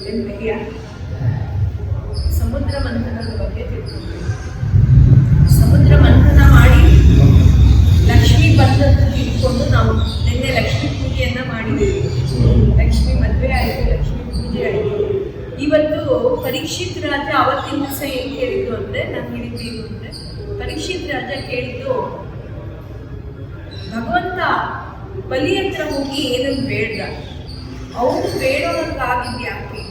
ನೆನಪಿದೆಯ? ಸಮುದ್ರ ಮಂಥನದ ಬಗ್ಗೆ ತಿಳ್ಕೊಂಡ್ವಿ. ಸಮುದ್ರ ಮಂಥನ ಮಾಡಿ ಲಕ್ಷ್ಮಿ ಬಂದದ್ದು ತಿಳ್ಕೊಂಡು ನಾವು ನಿನ್ನೆ ಲಕ್ಷ್ಮೀ ಪೂಜೆಯನ್ನ ಮಾಡಿದ್ದೀವಿ. ಲಕ್ಷ್ಮಿ ಮದುವೆ ಆಯಿತು, ಲಕ್ಷ್ಮೀ ಪೂಜೆ ಆಯಿತು. ಇವತ್ತು ಪರೀಕ್ಷಿತ್ ರಾಜ ಅವತ್ತಿನ ದಿವಸ ಏನು ಕೇಳಿದ್ದು ಅಂದರೆ, ನಾನು ಹೇಳಿದ್ದೇನು ಅಂದರೆ, ಪರೀಕ್ಷಿತ್ ರಾಜ ಕೇಳಿದ್ದು ಭಗವಂತ ಬಲಿ ಹತ್ರ ಹೋಗಿ ಏನನ್ನು ಬೇಡ್ದ, ಅವನು ಬೇಡೋನಕ್ಕಾಗಿದ್ದು ಯಾಕೆ?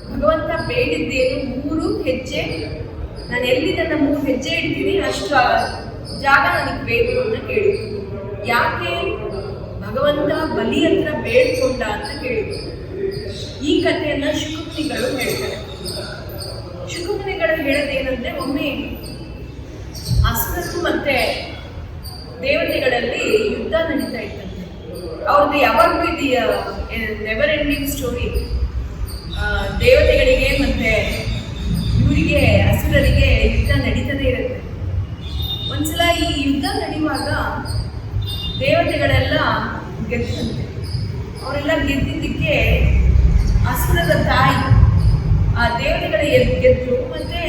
ಭಗವಂತ ಬೇಡಿದ್ದೇನು 3 ಹೆಜ್ಜೆ, ನಾನು ಎಲ್ಲಿ ನನ್ನ 3 ಹೆಜ್ಜೆ ಇಡ್ತೀನಿ ಅಷ್ಟು ಜಾಗ ನನಗೆ ಬೇಕು ಅಂತ ಕೇಳಿದ್ರು. ಯಾಕೆ ಭಗವಂತ ಬಲಿ ಹತ್ರ ಬೇಡ್ಕೊಂಡ ಅಂತ ಕೇಳಿದ್ರು. ಈ ಕಥೆಯನ್ನ ಶುಕಮುನಿಗಳು ಹೇಳ್ತಾರೆ. ಶುಕಮುನಿಗಳು ಹೇಳೋದೇನಂದ್ರೆ, ಒಮ್ಮೆ ಅಸುರರು ಮತ್ತೆ ದೇವತೆಗಳಲ್ಲಿ ಯುದ್ಧ ನಡೀತಾ ಇತ್ತಂತೆ. ಅವ್ರದ್ದು ಯಾವಾಗಲೂ ಇದು ನೆವರ್ ಎಂಡಿಂಗ್ ಸ್ಟೋರಿ. ದೇವತೆಗಳಿಗೆ ಮತ್ತೆ ಇವರಿಗೆ ಅಸುರರಿಗೆ ಯುದ್ಧ ನಡೀತದೇ ಇರುತ್ತೆ. ಒಂದ್ಸಲ ಈ ಯುದ್ಧ ನಡೆಯುವಾಗ ದೇವತೆಗಳೆಲ್ಲ ಗೆದ್ದಂತೆ. ಅವರೆಲ್ಲ ಗೆದ್ದಿದ್ದಕ್ಕೆ ಅಸುರರ ತಾಯಿ ಆ ದೇವತೆಗಳ ಗೆದ್ರು. ಮತ್ತೆ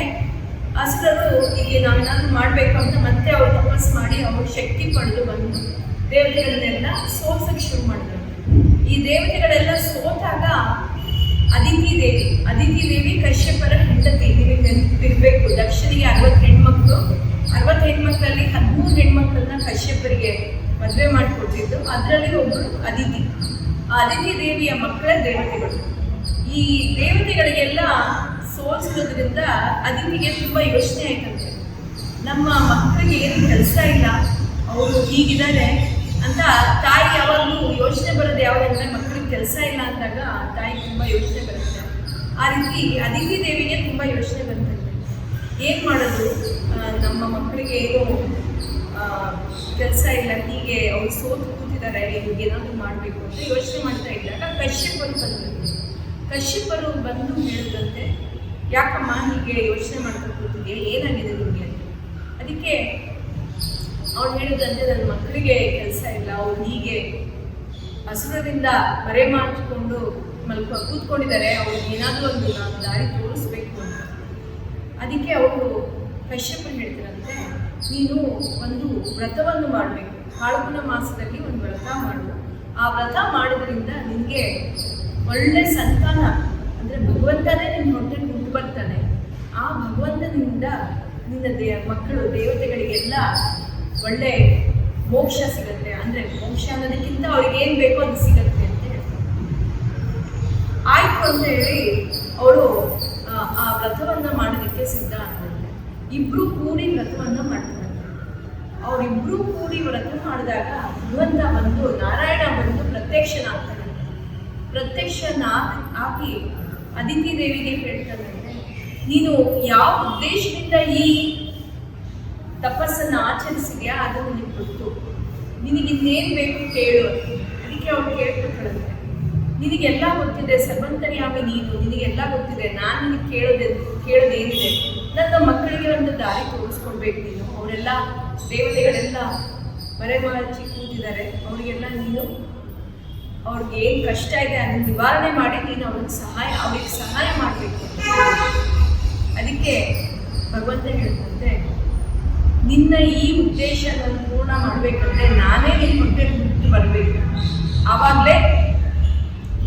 ಅಸುರರು ಈಗ ನಾವೇನಾದ್ರು ಮಾಡಬೇಕು ಅಂತ ಮತ್ತೆ ಅವ್ರು ತಪಸ್ ಮಾಡಿ ಅವ್ರ ಶಕ್ತಿ ಪಡೆದು ಬಂದು ದೇವತೆಗಳನ್ನೆಲ್ಲ ಸೋಲ್ಸಕ್ಕೆ ಶುರು ಮಾಡಿದ್ರು. ಈ ದೇವತೆಗಳೆಲ್ಲ ಸೋತಾಗ ಅದಿತಿ ದೇವಿ ಕಶ್ಯಪರ ಹೆಂಡತಿ. ನಿಮಗೆ ನೆನಪಿರ್ಬೇಕು, ದಕ್ಷನಿಗೆ 60 ಹೆಣ್ಮಕ್ಳು, 60 ಹೆಣ್ಮಕ್ಳಲ್ಲಿ 13 ಹೆಣ್ಮಕ್ಳನ್ನ ಕಶ್ಯಪರಿಗೆ ಮದುವೆ ಮಾಡಿಕೊಟ್ಟಿದ್ದು. ಅದರಲ್ಲಿ ಒಬ್ಬರು ಅದಿತಿ. ಆ ಅದಿತಿ ದೇವಿಯ ಮಕ್ಕಳ ದೇವತೆಗಳು. ಈ ದೇವತೆಗಳಿಗೆಲ್ಲ ಸೋಲ್ಸೋದ್ರಿಂದ ಅದಿತಿಗೆ ತುಂಬ ಯೋಚನೆ ಆಯ್ತಂತೆ. ನಮ್ಮ ಮಕ್ಕಳಿಗೆ ಏನು ಕೆಲಸ ಇಲ್ಲ, ಅವರು ಹೀಗಿದ್ದಾರೆ ಅಂತ ತಾಯಿ ಯಾವಾಗಲೂ ಯೋಚನೆ ಬರೋದು ಯಾವುದಂದ್ರೆ, ಮಕ್ಕಳಿಗೆ ಕೆಲಸ ಇಲ್ಲ ಅಂದಾಗ ತಾಯಿ ತುಂಬ ಯೋಚನೆ ಬರುತ್ತೆ. ಆ ರೀತಿ ಅದಿತಿ ದೇವಿಗೆ ತುಂಬ ಯೋಚನೆ ಬಂದಂತೆ. ಏನು ಮಾಡೋದು, ನಮ್ಮ ಮಕ್ಕಳಿಗೆ ಏನು ಕೆಲಸ ಇಲ್ಲ, ಹೀಗೆ ಅವ್ರು ಸೋತು ಕೂತಿದ್ದಾರೆ, ಇವ್ರಿಗೆ ಏನಾದರೂ ಮಾಡಬೇಕು ಅಂತ ಯೋಚನೆ ಮಾಡ್ತಾ ಇದ್ದಾಗ ಕಶ್ಯಪರು ಬಂದು ಹೇಳಿದಂತೆ, ಯಾಕಮ್ಮ ಹೀಗೆ ಯೋಚನೆ ಮಾಡ್ತಾ ಕೂತಿದ್ಯಾ, ಏನಾಗಿದೆ ನಿಮಗೆ ಅಂತ. ಅದಕ್ಕೆ ಅವ್ರು ಹೇಳಿದಂತೆ, ನನ್ನ ಮಕ್ಕಳಿಗೆ ಕೆಲಸ ಇಲ್ಲ, ಅವ್ರು ಹೀಗೆ ಹಸುರದಿಂದ ಮರೆ ಮಾಡಿಕೊಂಡು ಕೂತ್ಕೊಂಡಿದ್ದಾರೆ, ಅವ್ರಿಗೆ ಏನಾದರೂ ಒಂದು ನಾನು ದಾರಿ ತೋರಿಸ್ಬೇಕು ಅಂತ. ಅದಕ್ಕೆ ಅವರು ಕಶ್ಯಪರು ಹೇಳ್ತಾರಂತೆ, ನೀನು ಒಂದು ವ್ರತವನ್ನು ಮಾಡಬೇಕು, ಫಾಲ್ಗುಣ ಮಾಸದಲ್ಲಿ ಒಂದು ವ್ರತ ಮಾಡು. ಆ ವ್ರತ ಮಾಡೋದ್ರಿಂದ ನಿನಗೆ ಒಳ್ಳೆ ಸಂತಾನ, ಅಂದರೆ ಭಗವಂತನೇ ನಿನ್ನ ಹೊಟ್ಟೆಗೆ ಹುಟ್ಟು ಬರ್ತಾನೆ. ಆ ಭಗವಂತನಿಂದ ನಿನ್ನ ಮಕ್ಕಳು ದೇವತೆಗಳಿಗೆಲ್ಲ ಒಳ್ಳೆ ಮೋಕ್ಷ ಸಿಗುತ್ತೆ. ಅಂದರೆ ಮೋಕ್ಷ ಅನ್ನೋದಕ್ಕಿಂತ ಅವ್ರಿಗೆ ಏನು ಬೇಕೋ ಅದು ಸಿಗತ್ತೆ ಅಂತ ಹೇಳ್ತಾರೆ. ಆಯಿತು ಅಂತ ಹೇಳಿ ಅವರು ಆ ವ್ರತವನ್ನು ಮಾಡೋದಕ್ಕೆ ಸಿದ್ಧ ಆಗ್ತಾರೆ. ಇಬ್ಬರು ಕೂಡಿ ವ್ರತವನ್ನು ಮಾಡ್ತಾರೆ. ಅವರಿಬ್ಬರು ಕೂಡಿ ವ್ರತ ಮಾಡಿದಾಗ ಭಗವಂತ ಬಂದು, ನಾರಾಯಣ ಬಂದು ಪ್ರತ್ಯಕ್ಷನಾಗ್ತಾನೆ. ಆಗಿ ಅದಿತಿ ದೇವಿಗೆ ಹೇಳ್ತಾನಂತೆ, ನೀನು ಯಾವ ಉದ್ದೇಶದಿಂದ ಈ ತಪಸ್ಸನ್ನು ಆಚರಿಸಿದ್ಯಾ ಅದನ್ನು ನಿನಗೆ ಗೊತ್ತು, ನಿನಗಿನ್ನೇನು ಬೇಕು ಕೇಳು. ಅದಕ್ಕೆ ಅವ್ರು ಕೇಳ್ಕೊಳ್ತಾರಂತೆ, ನಿನಗೆಲ್ಲ ಗೊತ್ತಿದೆ, ಸರ್ವಂತರ್ಯಾಮಿ ನೀನು, ನಿನಗೆಲ್ಲ ಗೊತ್ತಿದೆ, ನಾನು ನಿನಗೆ ಕೇಳೋದೇನಿದೆ, ನನ್ನ ಮಕ್ಕಳಿಗೆ ಒಂದು ದಾರಿ ತೋರಿಸ್ಕೊಡ್ಬೇಕು ನೀನು. ಅವರೆಲ್ಲ ದೇವತೆಗಳೆಲ್ಲ ಮರೆಮಾಚಿ ಕೂತಿದ್ದಾರೆ, ಅವರಿಗೆಲ್ಲ ನೀನು ಅವ್ರಿಗೆ ಏನು ಕಷ್ಟ ಇದೆ ಅದನ್ನು ನಿವಾರಣೆ ಮಾಡಿ ನೀನು ಅವ್ರಿಗೆ ಸಹಾಯ ಮಾಡಬೇಕು. ಅದಕ್ಕೆ ಭಗವಂತ ಹೇಳ್ತಂತೆ, ನಿನ್ನ ಈ ಉದ್ದೇಶ ನಾನು ಪೂರ್ಣ ಮಾಡಬೇಕಂದ್ರೆ ನಾನೇ ನಿನ್ನ ಹೊಟ್ಟೆ ಬಿಟ್ಟು ಬರಬೇಕು, ಆವಾಗಲೇ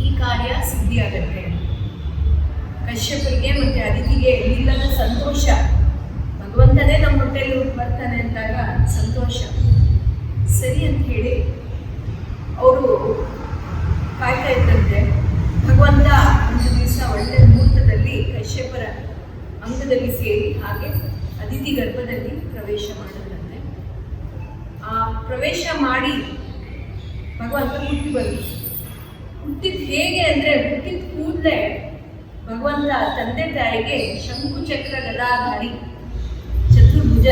ಈ ಕಾರ್ಯ ಸಿದ್ಧಿ ಆಗುತ್ತೆ. ಕಶ್ಯಪರಿಗೆ ಮತ್ತು ಅದಿತಿಗೆ ಇಲ್ಲದ ಸಂತೋಷ, ಭಗವಂತನೇ ನಮ್ಮ ಹೊಟ್ಟೆಯಲ್ಲಿ ಹುಟ್ಟು ಬರ್ತಾನೆ ಅಂದಾಗ ಸಂತೋಷ. ಸರಿ ಅಂತ ಹೇಳಿ ಅವರು ಕಾಯ್ತಾ ಇದ್ದಂತೆ. ಭಗವಂತ ಒಂದು ದಿವಸ ಒಳ್ಳೆ ಮುಹೂರ್ತದಲ್ಲಿ ಕಶ್ಯಪರ ಅಂಗದಲ್ಲಿ ಸೇರಿ ಹಾಗೆ ಅದಿತಿ ಗರ್ಭದಲ್ಲಿ ಪ್ರವೇಶ ಮಾಡಿದಂತೆ. ಆ ಪ್ರವೇಶ ಮಾಡಿ ಭಗವಂತ ಹುಟ್ಟಿದ ಹೇಗೆ ಅಂದರೆ, ಹುಟ್ಟಿದ ಕೂಡಲೇ ಭಗವಂತ ತಂದೆ ತಾಯಿಗೆ ಶಂಕು ಚಕ್ರ ಗದಾಧಾರಿ, ಚತುರ್ಭುಜ,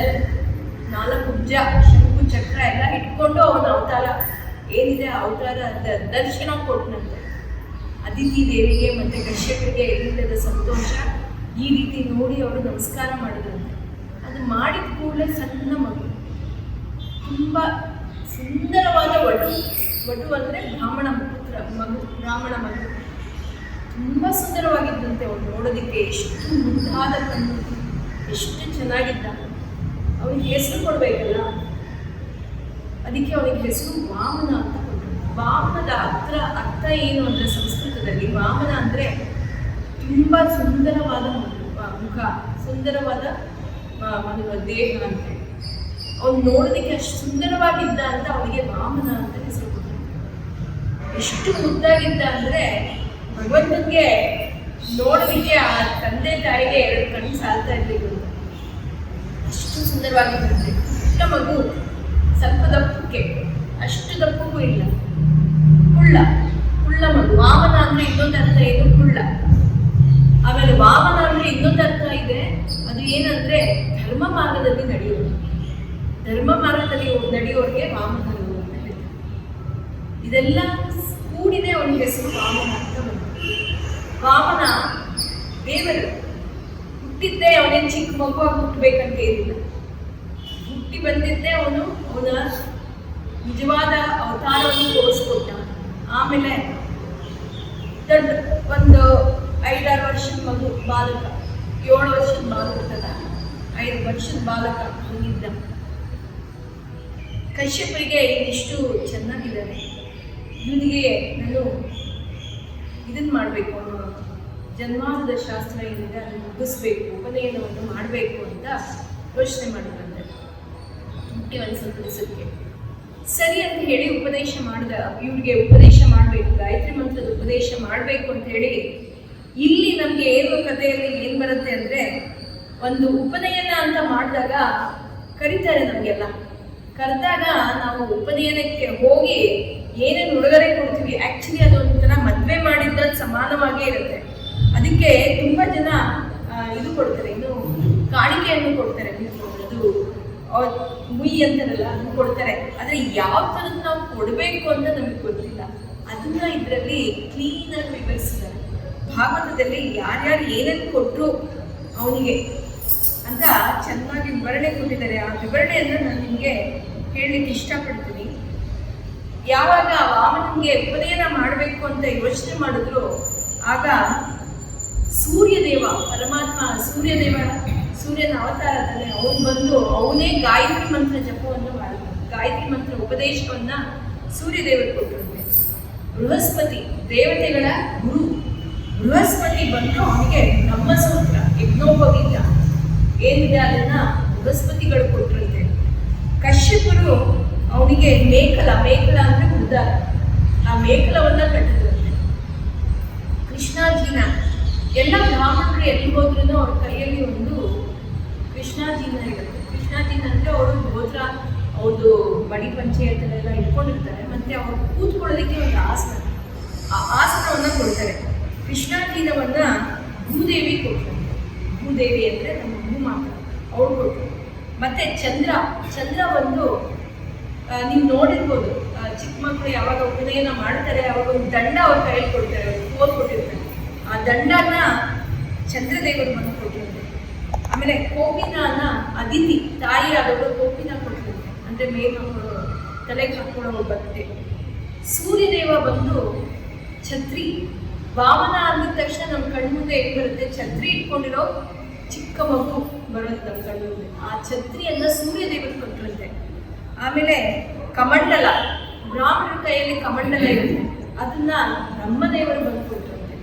4 ಭುಜ, ಶಂಕು ಚಕ್ರ ಎಲ್ಲ ಇಟ್ಕೊಂಡು ಅವನ ಅವತಾರ ಏನಿದೆ ಅವತಾರ ದರ್ಶನ ಕೊಟ್ಟನಂತೆ. ಅದಿತಿ ದೇವಿಗೆ ಮತ್ತು ಕಶ್ಯಪರಿಗೆ ಇಲ್ಲದ ಸಂತೋಷ ಈ ರೀತಿ ನೋಡಿ ಅವರು ನಮಸ್ಕಾರ ಮಾಡಿದ್ರಂತೆ. ಅದು ಮಾಡಿದ ಕೂಡಲೇ ಸಣ್ಣ ಮಗು, ತುಂಬ ಸುಂದರವಾದ ವಟು ಅಂದರೆ ಬ್ರಾಹ್ಮಣ ಮಗು, ತುಂಬಾ ಸುಂದರವಾಗಿದ್ದಂತೆ ಅವನು ನೋಡೋದಿಕ್ಕೆ. ಎಷ್ಟು ಮುದ್ದಾದ ಕಣ್ಣು, ಎಷ್ಟು ಚೆನ್ನಾಗಿದ್ದ. ಅವನಿಗೆ ಹೆಸರು ಕೊಡ್ಬೇಕಲ್ಲ, ಅದಕ್ಕೆ ಅವನಿಗೆ ಹೆಸರು ವಾಮನ ಅಂತ ಕೊಟ್ಟರು. ವಾಮನದ ಅರ್ಥ ಏನು ಅಂದ್ರೆ ಸಂಸ್ಕೃತದಲ್ಲಿ ವಾಮನ ಅಂದ್ರೆ ತುಂಬಾ ಸುಂದರವಾದ ಮುಖ, ಸುಂದರವಾದ ದೇಹ ಅಂತ. ಅವನು ನೋಡೋದಕ್ಕೆ ಅಷ್ಟು ಸುಂದರವಾಗಿದ್ದ ಅಂತ ಅವನಿಗೆ ವಾಮನ ಅಂತ ಹೆಸರು ಕೊಟ್ಟರು. ಎಷ್ಟು ಮುದ್ದಾಗಿದ್ದ ಅಂದ್ರೆ ಭಗವಂತನಿಗೆ ನೋಡೋದಕ್ಕೆ ಆ ತಂದೆ ತಾಯಿಗೆ 2 ಕಣ್ಣು ಸಾಲ್ತಾ ಇರ್ಲಿಲ್ಲ. ಅಷ್ಟು ಸುಂದರವಾಗಿದ್ದಂತೆ. ಪುಟ್ಟ ಮಗು, ಸ್ವಲ್ಪ ದಪ್ಪಕ್ಕೆ, ಅಷ್ಟು ದಪ್ಪಕ್ಕೂ ಇಲ್ಲ, ಕುಳ್ಳ ಮಗು. ವಾಮನ ಅಂದ್ರೆ ಇನ್ನೊಂದು ಅರ್ಥ ಏನು? ಕುಳ್ಳ. ಆಮೇಲೆ ವಾಮನ ಅಂದ್ರೆ ಇನ್ನೊಂದು ಅರ್ಥ ಇದೆ, ಅದು ಏನಂದ್ರೆ ಧರ್ಮ ಮಾರ್ಗದಲ್ಲಿ ನಡೆಯೋದು. ಧರ್ಮ ಮಾರ್ಗದಲ್ಲಿ ನಡೆಯೋರಿಗೆ ವಾಮನರು ಅಂತ ಹೇಳ್ತಾರೆ. ಇದೆಲ್ಲ ಕೂಡಿದೆ ಅವನಿಗೆ ಹೆಸರು ವಾಮನ ಅಂತ ಬಂತು. ವಾಮನ ದೇವರು ಹುಟ್ಟಿದ್ದೇ ಅವನೇನು ಚಿಕ್ಕ ಮಗುವಾಗಿ ಹುಟ್ಟಬೇಕಂತ ಏನಿಲ್ಲ. ಹುಟ್ಟಿ ಬಂದಿದ್ದೇ ಅವನ ನಿಜವಾದ ಅವತಾರವನ್ನು ತೋರಿಸ್ಕೊಟ್ಟ. ಆಮೇಲೆ ದೊಡ್ಡ ಒಂದು 5-6 ವರ್ಷದ ಮಗು, ಬಾಲಕ, 7 ವರ್ಷದ ಬಾಲಕದ 5 ವರ್ಷದ ಬಾಲಕ ಅವನಿದ್ದ. ಕಶ್ಯಪರಿಗೆ ಇಷ್ಟು ಚೆನ್ನಾಗಿದ್ದಾನೆ, ಇವನಿಗೆ ನಾನು ಇದನ್ನು ಮಾಡಬೇಕು, ಅವನು ಜನ್ಮಾಂತದ ಶಾಸ್ತ್ರ ಏನಿದೆ ಅದನ್ನು ಮುಗಿಸ್ಬೇಕು, ಉಪನಯನವನ್ನು ಮಾಡಬೇಕು ಅಂತ ಯೋಚನೆ ಮಾಡಿದ್ರಂತೆ. ಒಂದು ಸ್ವಲ್ಪ ದಿವಸಕ್ಕೆ ಸರಿ ಅಂತ ಹೇಳಿ ಉಪದೇಶ ಮಾಡಿದ. ಇವ್ರಿಗೆ ಉಪದೇಶ ಮಾಡಬೇಕು, ಗಾಯತ್ರಿ ಮಂತ್ರದ ಉಪದೇಶ ಮಾಡಬೇಕು ಅಂತ ಹೇಳಿ. ಇಲ್ಲಿ ನಮಗೆ ಏನು ಕಥೆಯಲ್ಲಿ ಏನು ಬರುತ್ತೆ ಅಂದರೆ, ಒಂದು ಉಪನಯನ ಅಂತ ಮಾಡಿದಾಗ ಕರೀತಾರೆ ನಮಗೆಲ್ಲ. ಕರೆದಾಗ ನಾವು ಉಪನಯನಕ್ಕೆ ಹೋಗಿ ಏನೇನು ಉಡುಗೊರೆ ಕೊಡ್ತೀವಿ, ಆ್ಯಕ್ಚುಲಿ ಅದೊಂಥರ ಮದುವೆ ಮಾಡಿದ್ದ ಸಮಾನವಾಗೇ ಇರುತ್ತೆ. ಅದಕ್ಕೆ ತುಂಬ ಜನ ಇದು ಕೊಡ್ತಾರೆ, ಇನ್ನು ಕಾಣಿಕೆಯನ್ನು ಕೊಡ್ತಾರೆ. ಅದು ಮುಯಿ ಅಂತಾರಲ್ಲ, ಅದನ್ನು ಕೊಡ್ತಾರೆ. ಆದರೆ ಯಾವ ಥರದ್ದು ನಾವು ಕೊಡಬೇಕು ಅಂತ ನಮಗೆ ಗೊತ್ತಿಲ್ಲ. ಅದನ್ನ ಇದರಲ್ಲಿ ಕ್ಲೀನಾಗಿ ವಿವರಿಸಿದ್ದಾರೆ. ಭಾಗವತದಲ್ಲಿ ಯಾರ್ಯಾರು ಏನೇನು ಕೊಟ್ಟರು ಅವನಿಗೆ ಅಂತ ಚೆನ್ನಾಗಿ ವಿವರಣೆ ಕೊಟ್ಟಿದ್ದಾರೆ. ಆ ವಿವರಣೆಯನ್ನು ನಾನು ನಿಮಗೆ ಹೇಳಲಿಕ್ಕೆ ಇಷ್ಟಪಡ್ತೀನಿ. ಯಾವಾಗ ವಾಮನಿಗೆ ಉಪನಯನ ಮಾಡಬೇಕು ಅಂತ ಯೋಚನೆ ಮಾಡಿದ್ರು, ಆಗ ಸೂರ್ಯದೇವ, ಪರಮಾತ್ಮ ಸೂರ್ಯನ ಅವತಾರದಲ್ಲಿ ಅವನು ಬಂದು ಅವನೇ ಗಾಯತ್ರಿ ಮಂತ್ರ ಜಪವನ್ನು ಮಾಡಿದ್ರು. ಗಾಯತ್ರಿ ಮಂತ್ರ ಉಪದೇಶವನ್ನ ಸೂರ್ಯದೇವರು ಕೊಟ್ಟಿರುತ್ತೆ. ಬೃಹಸ್ಪತಿ ದೇವತೆಗಳ ಗುರು ಬೃಹಸ್ಪತಿ ಬಂದು ಅವನಿಗೆ ಬ್ರಹ್ಮಸೂತ್ರ, ಯಜ್ಞೋಪವೀತ ಏನಿದೆ ಅದನ್ನ ಬೃಹಸ್ಪತಿಗಳು ಕೊಟ್ಟಿರುತ್ತೆ. ಕಶ್ಯಪರು ಅವನಿಗೆ ಮೇಕಲ ಅಂದ್ರೆ ಉದ್ದಾರ, ಆ ಮೇಕಲವನ್ನ ಕಟ್ಟಿದ್ರಂತೆ. ಕೃಷ್ಣಾಜೀನ ಎಲ್ಲ ಬ್ರಾಹ್ಮಣರು ಎಲ್ಲಿ ಹೋದ್ರೂ ಅವ್ರ ಕೈಯಲ್ಲಿ ಒಂದು ಕೃಷ್ಣಾಜೀನ ಇರುತ್ತೆ. ಕೃಷ್ಣಾಜೀನ ಅಂದ್ರೆ ಅವರು ಗೋತ್ರ, ಅವ್ರದ್ದು ಬಡಿ ಪಂಚಾಯತಲ್ಲೆಲ್ಲ ಇಟ್ಕೊಂಡಿರ್ತಾರೆ. ಮತ್ತೆ ಅವ್ರು ಕೂತ್ಕೊಳ್ಳೋದಕ್ಕೆ ಒಂದು ಆಸನ, ಆ ಆಸನವನ್ನ ಕೊಡ್ತಾರೆ. ಕೃಷ್ಣಾಜೀನವನ್ನ ಭೂದೇವಿ ಕೊಡ್ತಾರೆ. ಭೂದೇವಿ ಅಂದ್ರೆ ನಮ್ಮ ಭೂಮಾತ, ಅವ್ರು ಕೊಟ್ಟರು. ಮತ್ತೆ ಚಂದ್ರ ಬಂದು ನೀವು ನೋಡಿರ್ಬೋದು, ಚಿಕ್ಕ ಮಕ್ಕಳು ಯಾವಾಗ ಉಪನಯನ ಮಾಡ್ತಾರೆ ಅವಾಗ ಒಂದು ದಂಡ ಅವ್ರ ಕೈಯಲ್ಲಿ ಕೊಡ್ತಾರೆ, ಕೋಲ್ ಕೊಟ್ಟಿರ್ತಾರೆ. ಆ ದಂಡನ ಚಂದ್ರದೇವರು ಬಂದು ಕೊಟ್ಟಿರ್ತಾರೆ. ಆಮೇಲೆ ಕೋಪಿನ ಅದಿತಿ ತಾಯಿ ಆದವರು ಕೋಪಿನ ಕೊಟ್ಟಿರ್ತಾರೆ, ಅಂದ್ರೆ ಮೇಲ್ಮಕ್ಕಳು ತಲೆಗೆ ಹಾಕೊಳ್ಳೋ ಬರುತ್ತೆ. ಸೂರ್ಯದೇವ ಬಂದು ಛತ್ರಿ. ವಾಮನ ಅಂದಿದ ತಕ್ಷಣ ನಮ್ಮ ಕಣ್ಮುಂದೆ ಏನು ಬರುತ್ತೆ, ಛತ್ರಿ ಇಟ್ಕೊಂಡಿರೋ ಚಿಕ್ಕ ಮಗು ಬರುತ್ತೆ ನಮ್ಮ ಕಣ್ಮುಂದೆ. ಆ ಛತ್ರಿಯನ್ನ ಸೂರ್ಯದೇವರು ಕೊಟ್ಟಿರುತ್ತೆ. ಆಮೇಲೆ ಕಮಂಡಲ, ಬ್ರಾಹ್ಮಣರ ಕೈಯಲ್ಲಿ ಕಮಂಡಲ ಇರುತ್ತೆ, ಅದನ್ನ ಬ್ರಹ್ಮದೇವರು ಬಂದು ಕೊಟ್ಟಿರುತ್ತೆ.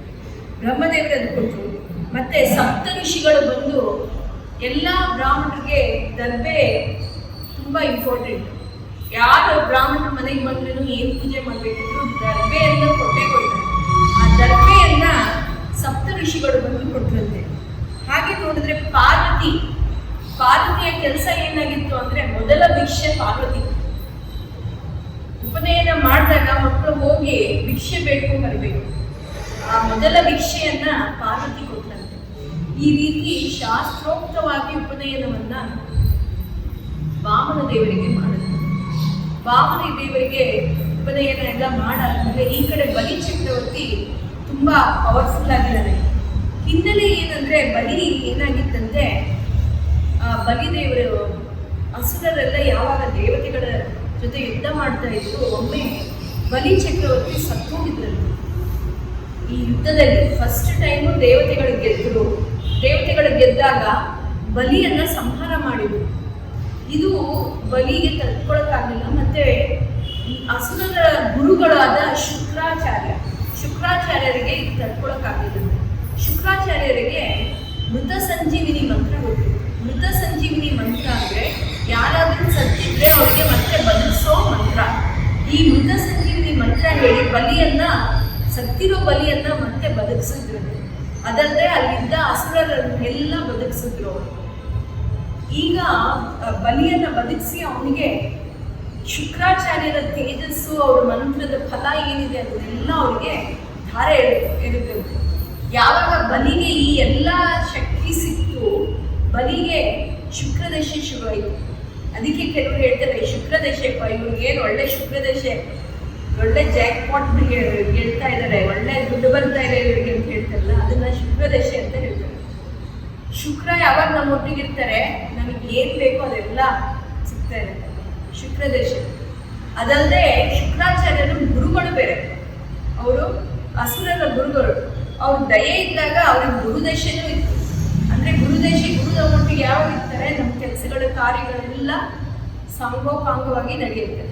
ಬ್ರಹ್ಮದೇವರು ಅದು ಕೊಟ್ಟರು. ಮತ್ತೆ ಸಪ್ತ ಋಷಿಗಳು ಬಂದು ಎಲ್ಲ ಬ್ರಾಹ್ಮಣರಿಗೆ ದರ್ಬೆ ತುಂಬಾ ಇಂಪಾರ್ಟೆಂಟ್. ಯಾರು ಬ್ರಾಹ್ಮಣರ ಮನೆಗೆ ಬಂದ್ರೂ ಏನು ಪೂಜೆ ಮಾಡಬೇಕಿದ್ರು ದರ್ಬೆಯನ್ನು ಕೊಟ್ಟೇ ಕೊಡ್ತಾರೆ. ಆ ದರ್ಬೆಯನ್ನ ಸಪ್ತ ಋಷಿಗಳು ಬಂದು ಕೊಟ್ಟಿರುತ್ತೆ. ಹಾಗೆ ನೋಡಿದ್ರೆ ಪಾರ್ವತಿಯ ಕೆಲಸ ಏನಾಗಿತ್ತು ಅಂದ್ರೆ, ಮೊದಲ ಭಿಕ್ಷೆ ಪಾರ್ವತಿ. ಉಪನಯನ ಮಾಡಿದಾಗ ಮಕ್ಕಳು ಹೋಗಿ ಭಿಕ್ಷೆ ಬೇಡ್ಕೊಂಡು ಬರಬೇಕು. ಆ ಮೊದಲ ಭಿಕ್ಷೆಯನ್ನ ಪಾರ್ವತಿ ಕೊಟ್ಟಂತೆ. ಈ ರೀತಿ ಶಾಸ್ತ್ರೋಕ್ತವಾಗಿ ಉಪನಯನವನ್ನ ವಾಮನ ದೇವರಿಗೆ ಮಾಡಿದ್ರು. ವಾಮನ ದೇವರಿಗೆ ಉಪನಯನ ಎಲ್ಲ ಮಾಡಾದ್ಮೇಲೆ ಈ ಕಡೆ ಬಲಿ ಚಕ್ರವರ್ತಿ ತುಂಬಾ ಪವರ್ಫುಲ್ ಆಗಿದ್ದಾರೆ. ಹಿನ್ನೆಲೆ ಏನಂದ್ರೆ, ಬಲಿ ಏನಾಗಿತ್ತಂತೆ, ಬಲಿದೇವರು ಅಸುರರೆಲ್ಲ ಯಾವಾಗ ದೇವತೆಗಳ ಜೊತೆ ಯುದ್ಧ ಮಾಡ್ತಾ ಇದ್ರು, ಒಮ್ಮೆ ಬಲಿ ಚಕ್ರವರ್ತಿ ಸತ್ತೋಗಿದ್ರಂತೆ. ಈ ಯುದ್ಧದಲ್ಲಿ ಫಸ್ಟ್ ಟೈಮು ದೇವತೆಗಳು ಗೆದ್ದರು. ದೇವತೆಗಳು ಗೆದ್ದಾಗ ಬಲಿಯನ್ನ ಸಂಹಾರ ಮಾಡಿದ್ರು. ಇದು ಬಲಿಗೆ ತಡ್ಕೊಳಕ್ಕಾಗಲಿಲ್ಲ. ಮತ್ತೆ ಈ ಅಸುರರ ಗುರುಗಳಾದ ಶುಕ್ರಾಚಾರ್ಯರಿಗೆ ಇದು ತಡ್ಕೊಳಕ್ಕಾಗಲಿಲ್ಲ. ಶುಕ್ರಾಚಾರ್ಯರಿಗೆ ಮೃತ ಸಂಜೀವಿನಿ ಮಂತ್ರ ಗೊತ್ತಿತ್ತು. ಮೃತ ಸಂಜೀವಿನಿ ಮಂತ್ರ ಅಂದ್ರೆ ಯಾರಾದ್ರೂ ಸತ್ತಿದ್ರೆ ಅವ್ರಿಗೆ ಮತ್ತೆ ಬದುಕಿಸೋ ಮಂತ್ರ. ಈ ಮೃತ ಸಂಜೀವಿನಿ ಮಂತ್ರ ಹೇಳಿ ಸತ್ತಿರೋ ಬಲಿಯನ್ನ ಮತ್ತೆ ಬದುಕಿಸಿದ್ರು. ಅದಲ್ಲದೆ ಅಲ್ಲಿದ್ದ ಅಸುರರನ್ನೆಲ್ಲ ಬದುಕಿಸಿದ್ರು ಅವರು. ಈಗ ಬಲಿಯನ್ನ ಬದುಕಿಸಿ ಅವನಿಗೆ ಶುಕ್ರಾಚಾರ್ಯರ ತೇಜಸ್ಸು, ಅವ್ರ ಮಂತ್ರದ ಫಲ ಏನಿದೆ ಅದನ್ನೆಲ್ಲ ಅವರಿಗೆ ಧಾರೆ ಎರೆದ್ರು. ಯಾವಾಗ ಬಲಿಗೆ ಈ ಎಲ್ಲ ಶಕ್ತಿ ಸಿಕ್ತು, ಬಲಿಗೆ ಶುಕ್ರದಶೆ ಶುರುವಾಯಿತು. ಅದಕ್ಕೆ ಕೆಲವರು ಹೇಳ್ತಾರೆ ಶುಕ್ರದಶೆಪ್ಪ, ಇವ್ರಿಗೆ ಏನು ಒಳ್ಳೆ ಶುಕ್ರದಶೆ, ಒಳ್ಳೆ ಜಾಕ್ ಪಾಟ್ ಗೆಲ್ತಾ ಇದ್ದಾರೆ, ಒಳ್ಳೆ ದುಡ್ಡು ಬರ್ತಾ ಇದೆ ಇವರಿಗೆ ಅಂತ ಹೇಳ್ತಾರಲ್ಲ, ಅದನ್ನ ಶುಕ್ರದಶೆ ಅಂತ ಹೇಳ್ತಾರೆ. ಶುಕ್ರ ಯಾವಾಗ ನಮ್ಮೊಟ್ಟಿಗಿರ್ತಾರೆ ನಮಗೆ ಏನ್ ಬೇಕೋ ಅದೆಲ್ಲ ಸಿಗ್ತಾ ಇರುತ್ತೆ, ಶುಕ್ರದಶೆ. ಅದಲ್ಲದೆ ಶುಕ್ರಾಚಾರ್ಯರ ಗುರುಗಳು ಬೇರೆ, ಅವರು ಅಸುರರ ಗುರುಗಳು. ಅವ್ರ ದಯೆ ಇದ್ದಾಗ ಅವ್ರಿಗೆ ಗುರುದಶೆನೂ ಇತ್ತು. ಅಂದ್ರೆ ಗುರುದ ಒಟ್ಟಿಗೆ ಯಾವಾಗ ಇರ್ತಾರೆ ನಮ್ಮ ಕೆಲಸಗಳ ಕಾರ್ಯಗಳೆಲ್ಲ ಸಾಂಗೋಪಾಂಗವಾಗಿ ನಡೆಯುತ್ತೆ.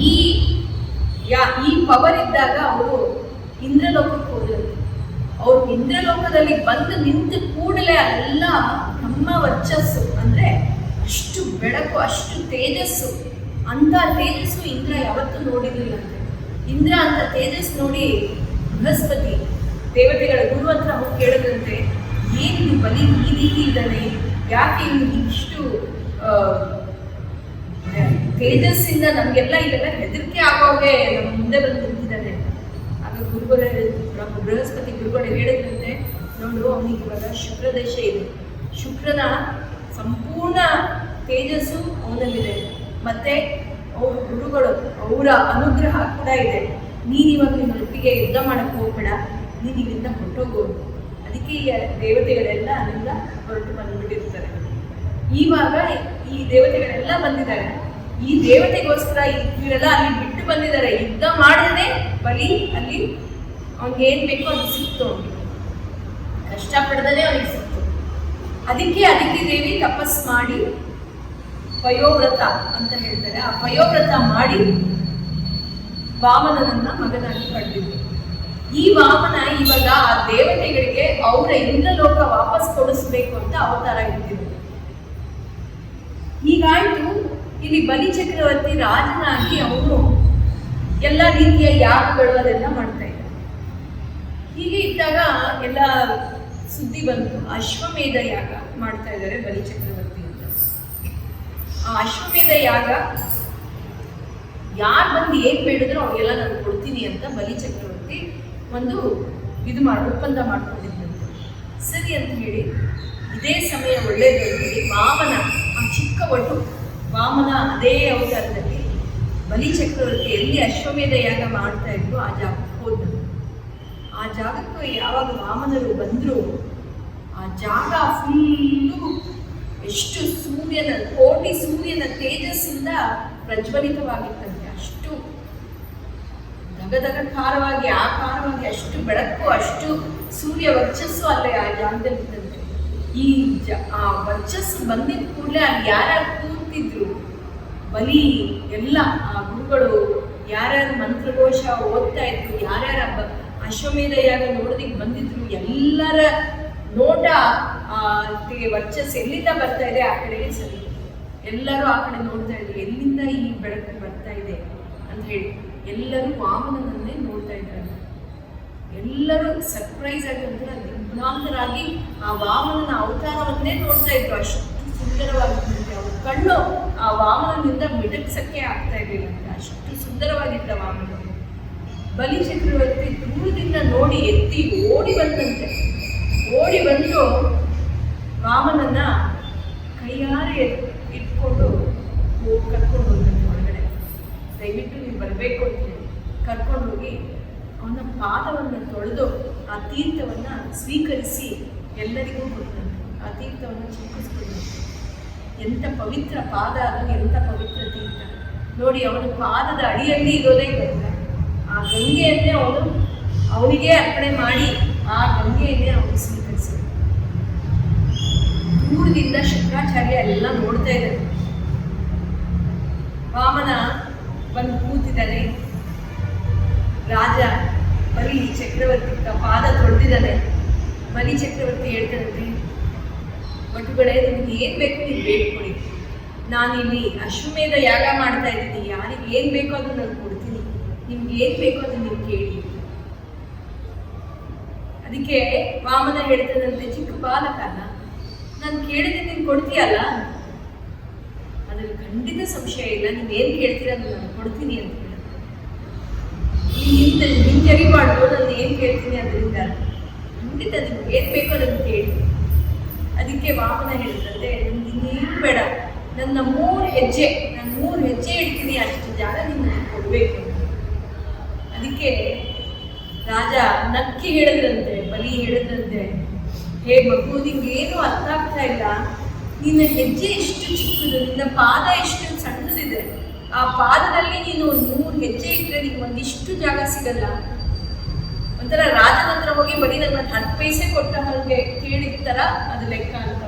ಈ ಪವರ್ ಇದ್ದಾಗ ಅವರು ಇಂದ್ರಲೋಕಕ್ಕೆ ಹೋದರು. ಅವ್ರು ಇಂದ್ರಲೋಕದಲ್ಲಿ ಬಂದು ನಿಂತ ಕೂಡಲೇ ಅಲ್ಲ ನಮ್ಮ ವರ್ಚಸ್ಸು, ಅಂದ್ರೆ ಅಷ್ಟು ಬೆಳಕು, ಅಷ್ಟು ತೇಜಸ್ಸು, ಅಂತ ತೇಜಸ್ಸು ಇಂದ್ರ ಯಾವತ್ತೂ ನೋಡಿರ್ಲಿಲ್ಲ. ಇಂದ್ರ ಅಂತ ತೇಜಸ್ ನೋಡಿ ಬೃಹಸ್ಪತಿ ದೇವತೆಗಳ ಗುರು ಹತ್ರ ಹೋಗಿ ಕೇಳಿದಂತೆ, ಏನಿದು ಬಲಿ ಈ ರೀತಿ ಇದ್ದಾನೆ, ಯಾಕೆ ಇಷ್ಟು ತೇಜಸ್ಸಿಂದ ನಮಗೆಲ್ಲ ಇದೆಲ್ಲ ಹೆದರಿಕೆ ಆಗೋಗೆ ನಮ್ಮ ಮುಂದೆ ಬಂದು ನಿಂತಿದ್ದಾನೆ. ಆಗ ಗುರುಗಳು ಬೃಹಸ್ಪತಿ ಗುರುಗಳು ಹೇಳಿದಂತೆ, ನೋಡು ಅವನಿಗೆ ಇವಾಗ ಶುಕ್ರದಶೆ ಇದೆ, ಶುಕ್ರನ ಸಂಪೂರ್ಣ ತೇಜಸ್ಸು ಅವನಲ್ಲಿದೆ, ಮತ್ತೆ ಅವ್ರ ಗುರುಗಳು ಅವರ ಅನುಗ್ರಹ ಕೂಡ ಇದೆ. ನೀನಿವಾಗ ನಿನ್ನೊಟ್ಟಿಗೆ ಯುದ್ಧ ಮಾಡಕ್ಕೆ ಹೋಗ್ಬೇಡ, ನೀನು ಇಲ್ಲಿಂದ ಹೊರಟೋಗೋದು. ಅದಕ್ಕೆ ಈ ದೇವತೆಗಳೆಲ್ಲ ಅಲ್ಲಿಂದ ಹೊರಟು ಬಂದ್ಬಿಟ್ಟಿರ್ತಾರೆ. ಇವಾಗ ಈ ದೇವತೆಗಳೆಲ್ಲ ಬಂದಿದ್ದಾರೆ. ಈ ದೇವತೆಗೋಸ್ಕರ ಇವರೆಲ್ಲ ಅಲ್ಲಿ ಬಿಟ್ಟು ಬಂದಿದ್ದಾರೆ. ಯುದ್ಧ ಮಾಡಿದ್ರೆ ಬಲಿ ಅಲ್ಲಿ ಅವ್ನಿಗೆ ಏನ್ ಬೇಕೋ ಅದು ಸಿಕ್ತು, ಅವನಿಗೆ ಕಷ್ಟಪಡದಲ್ಲೇ ಅವನಿಗೆ ಸಿಕ್ತು. ಅದಕ್ಕೆ ದೇವಿ ತಪಸ್ ಮಾಡಿ ಪಯೋವ್ರತ ಅಂತ ಹೇಳ್ತಾರೆ. ಆ ಪಯೋವ್ರತ ಮಾಡಿ ವಾಮನನನ್ನ ಮಗನಾಗಿ ಪಡೆದಿದ್ರು. ಈ ವಾಮನ ಇವಾಗ ಆ ದೇವತೆಗಳಿಗೆ ಅವರ ಇಂದ್ರಲೋಕ ವಾಪಸ್ ಕೊಡಿಸ್ಬೇಕು ಅಂತ ಅವತಾರ ಇಟ್ಟಿದ್ರು. ಹೀಗಾಯ್ತು. ಇಲ್ಲಿ ಬಲಿ ಚಕ್ರವರ್ತಿ ರಾಜನಾಗಿ ಅವನು ಎಲ್ಲ ರೀತಿಯ ಯಾಗಗಳು ಅದೆಲ್ಲ ಮಾಡ್ತಾ ಇದ್ದ. ಹೀಗೆ ಇದ್ದಾಗ ಎಲ್ಲ ಸುದ್ದಿ ಬಂತು, ಅಶ್ವಮೇಧ ಯಾಗ ಮಾಡ್ತಾ ಇದ್ದಾರೆ ಬಲಿ ಚಕ್ರವರ್ತಿ ಅಂತ. ಆ ಅಶ್ವಮೇಧ ಯಾಗ ಯಾರು ಬಂದು ಏನ್ ಬೇಡಿದ್ರು ಅವ್ರಿಗೆಲ್ಲ ನಾನು ಕೊಡ್ತೀನಿ ಅಂತ ಬಲಿ ಚಕ್ರವರ್ತಿ ಒಂದು ಒಪ್ಪಂದ ಮಾಡ್ಕೊಂಡಿದ್ದಂತೆ. ಸರಿ ಅಂತ ಹೇಳಿ ಇದೇ ಸಮಯ ಒಳ್ಳೇದು ಅಂತ ಹೇಳಿ ವಾಮನ, ಆ ಚಿಕ್ಕ ಒಟ್ಟು ವಾಮನ ಅದೇ ಅವತಾರದಲ್ಲಿ ಬಲಿ ಚಕ್ರವರ್ತಿ ಎಲ್ಲಿ ಅಶ್ವಮೇಧ ಯಾಗ ಮಾಡ್ತಾ ಇದ್ರು ಆ ಜಾಗಕ್ಕೆ ಹೋದ. ಆ ಜಾಗಕ್ಕೆ ಯಾವಾಗ ವಾಮನರು ಬಂದ್ರು, ಆ ಜಾಗ ಫುಲ್ಲು ಎಷ್ಟು ಕೋಟಿ ಸೂರ್ಯನ ತೇಜಸ್ಸಿಂದ ಪ್ರಜ್ವಲಿತವಾಗಿತ್ತಂತೆ. ಅಷ್ಟು ದಗದಗಕಾರವಾಗಿ ಆಕಾರವಾಗಿ ಅಷ್ಟು ಬೆಳಕು, ಅಷ್ಟು ಸೂರ್ಯ ವರ್ಚಸ್ಸು ಅಲ್ಲೇ ಆ ಜಾಗದಲ್ಲಿದ್ದಂತೆ. ಆ ವರ್ಚಸ್ಸು ಬಂದಿದ್ದ ಕೂಡಲೇ ಅಲ್ಲಿ ಯಾರ್ಯಾರು ಕೂತಿದ್ರು ಬಲಿ ಎಲ್ಲ ಆ ಗುರುಗಳು ಯಾರ್ಯಾರು ಮಂತ್ರಘೋಷ ಓದ್ತಾ ಇದ್ರು, ಯಾರ್ಯಾರ ಅಶ್ವಮೇಧ ಯಾಗ ನೋಡೋದಿಕ್ ಬಂದಿದ್ರು, ಎಲ್ಲರ ನೋಟ ವರ್ಚಸ್ಸು ಎಲ್ಲಿಂದ ಬರ್ತಾ ಇದೆ ಆ ಕಡೆಗೆ ಸರಿ. ಎಲ್ಲರೂ ಆ ಕಡೆ ನೋಡ್ತಾ ಇದ್ರು, ಎಲ್ಲಿಂದ ಈ ಬೆಳಕು ಬರ್ತಾ ಇದೆ ಅಂತ ಹೇಳಿ ಎಲ್ಲರೂ ವಾಮನನನ್ನೇ ನೋಡ್ತಾ ಇದ್ದಾರೆ. ಎಲ್ಲರೂ ಸರ್ಪ್ರೈಸ್ ಆಗಿ ಒಂಥರ ದಿಗ್ಭ್ರಾಂತರಾಗಿ ಆ ವಾಮನನ ಅವತಾರವನ್ನೇ ನೋಡ್ತಾ ಇದ್ರು. ಅಷ್ಟು ಸುಂದರವಾಗಿದ್ದಂತೆ ಅವ್ರ ಕಣ್ಣು ಆ ವಾಮನನಿಂದ ಮಿಟಕ್ಸಕ್ಕೆ ಆಗ್ತಾ ಇರಲಿಲ್ಲ, ಅಷ್ಟು ಸುಂದರವಾಗಿದ್ದ ವಾಮನ. ಬಲಿ ಚಕ್ರವರ್ತಿ ದೂರದಿಂದ ನೋಡಿ ಎತ್ತಿ ಓಡಿ ಬಂದಂತೆ. ಓಡಿ ಬಂದು ವಾಮನನ ಕೈಯಾರೆ ಇಟ್ಕೊಂಡು ಕರ್ಕೊಂಡು ಹೋದಂತೆ ಹೊರಗಡೆ. ದಯವಿಟ್ಟು ನೀವು ಬರಬೇಕು ಅಂತ ಹೇಳಿ ಕರ್ಕೊಂಡು ಹೋಗಿ ಅವನ ಪಾದವನ್ನು ತೊಳೆದು ಆ ತೀರ್ಥವನ್ನು ಸ್ವೀಕರಿಸಿ ಎಲ್ಲರಿಗೂ ಕೊಟ್ಟಂತೆ. ಆ ತೀರ್ಥವನ್ನು ಚಿಕ್ಕಿಸ್ಕೊಂಡಂತೆ. ಎಂಥ ಪವಿತ್ರ ಪಾದ ಅದು, ಎಂಥ ಪವಿತ್ರ ತೀರ್ಥ ನೋಡಿ. ಅವನ ಪಾದದ ಅಡಿಯಲ್ಲಿ ಇರೋದೇ ಗಂಗಾ. ಆ ಗಂಗೆಯನ್ನೇ ಅವನು ಅವನಿಗೆ ಅರ್ಪಣೆ ಮಾಡಿ ಆ ಗಂಗೆಯನ್ನೇ ಅವನು ಸ್ವೀಕರಿಸಿದ. ದೂರದಿಂದ ಶುಕ್ರಾಚಾರ್ಯ ಎಲ್ಲ ನೋಡ್ತಾ ಇದ್ದಾರೆ. ವಾಮನ ಬಂದು ಕೂತಿದ್ದಾನೆ. ರಾಜ ಬಲಿ ಚಕ್ರವರ್ತಿ ಪಾದ ತೊಳೆದಿದ್ದಾನೆ. ಬಲಿ ಚಕ್ರವರ್ತಿ ಹೇಳ್ತಾರಂತೆ, ಭಟುಗಳೇ, ನಿಮ್ಗೆ ಏನ್ ಬೇಕು ನೀವು ಬೇಡ್ಕೊಡಿ. ನಾನಿಲ್ಲಿ ಅಶ್ವಮೇಧ ಯಾಗ ಮಾಡ್ತಾ ಇದ್ದೀನಿ. ಯಾರಿಗೆ ಏನ್ ಬೇಕೋ ಅದು ನಾನು ಕೊಡ್ತೀನಿ. ನಿಮ್ಗೆ ಏನ್ ಬೇಕೋ ಅದು ನೀವು ಕೇಳಿ. ಅದಕ್ಕೆ ವಾಮನ ಹೇಳ್ತಾನಂತೆ, ಚಿಕ್ಕ ಬಾಲಕನ ನಾನು ಕೇಳಿದ್ರೆ ನೀನು ಕೊಡ್ತೀಯಲ್ಲ, ಅದ್ರಲ್ಲಿ ಖಂಡಿತ ಸಂಶಯ ಇಲ್ಲ. ನೀವೇನ್ ಕೇಳ್ತೀರ ಅದು ನಾನು ಕೊಡ್ತೀನಿ ಅಂತ ಹೇಳ. ಹಿಂಜರಿಬಾರ್ದು. ನಾನು ಏನ್ ಕೇಳ್ತೀನಿ ಅದರಿಂದ ಖಂಡಿತ ನಿಮ್ಗೆ ಏನ್ ಬೇಕೋ ಅದನ್ನು ಕೇಳಿ. ಅದಕ್ಕೆ ವಾಮನ ಹೇಳ್ತಂತೆ, ನಮ್ಗೆ ಇನ್ನೇನು ಬೇಡ, ನನ್ನ 3 ಹೆಜ್ಜೆ ಇಡ್ತೀನಿ, ಅಷ್ಟು ಜಾಗ ನೀವು ನನಗೆ ಕೊಡ್ಬೇಕು. ಅದಕ್ಕೆ ರಾಜ ನಕ್ಕಿ ಹೇಳಿದ್ರಂತೆ, ಬಲಿ ಹೇಳಿದ್ರಂತೆ, ಹೇ ಮಗು, ನಿಂಗೇನು ಅರ್ಥ ಆಗ್ತಾ ಇಲ್ಲ. ನಿನ್ನ ಹೆಜ್ಜೆ ಎಷ್ಟು ಚಿಕ್ಕದು, ನಿನ್ನ ಪಾದ ಎಷ್ಟು ಸಣ್ಣದಿದೆ. ಆ ಪಾದದಲ್ಲಿ ನೀನು 3 ಹೆಜ್ಜೆ ಇಟ್ಟರೆ ನಿಮ್ಗೆ ಒಂದಿಷ್ಟು ಜಾಗ ಸಿಗಲ್ಲ. ಒಂಥರ ರಾಜನ ಹತ್ರ ಹೋಗಿ ಬರೀ ನನ್ನ 10 ಪೈಸೆ ಕೊಟ್ಟ ಹಾಗೆ ಕೇಳಿದ ಥರ ಅದು ಲೆಕ್ಕ ಅಂತ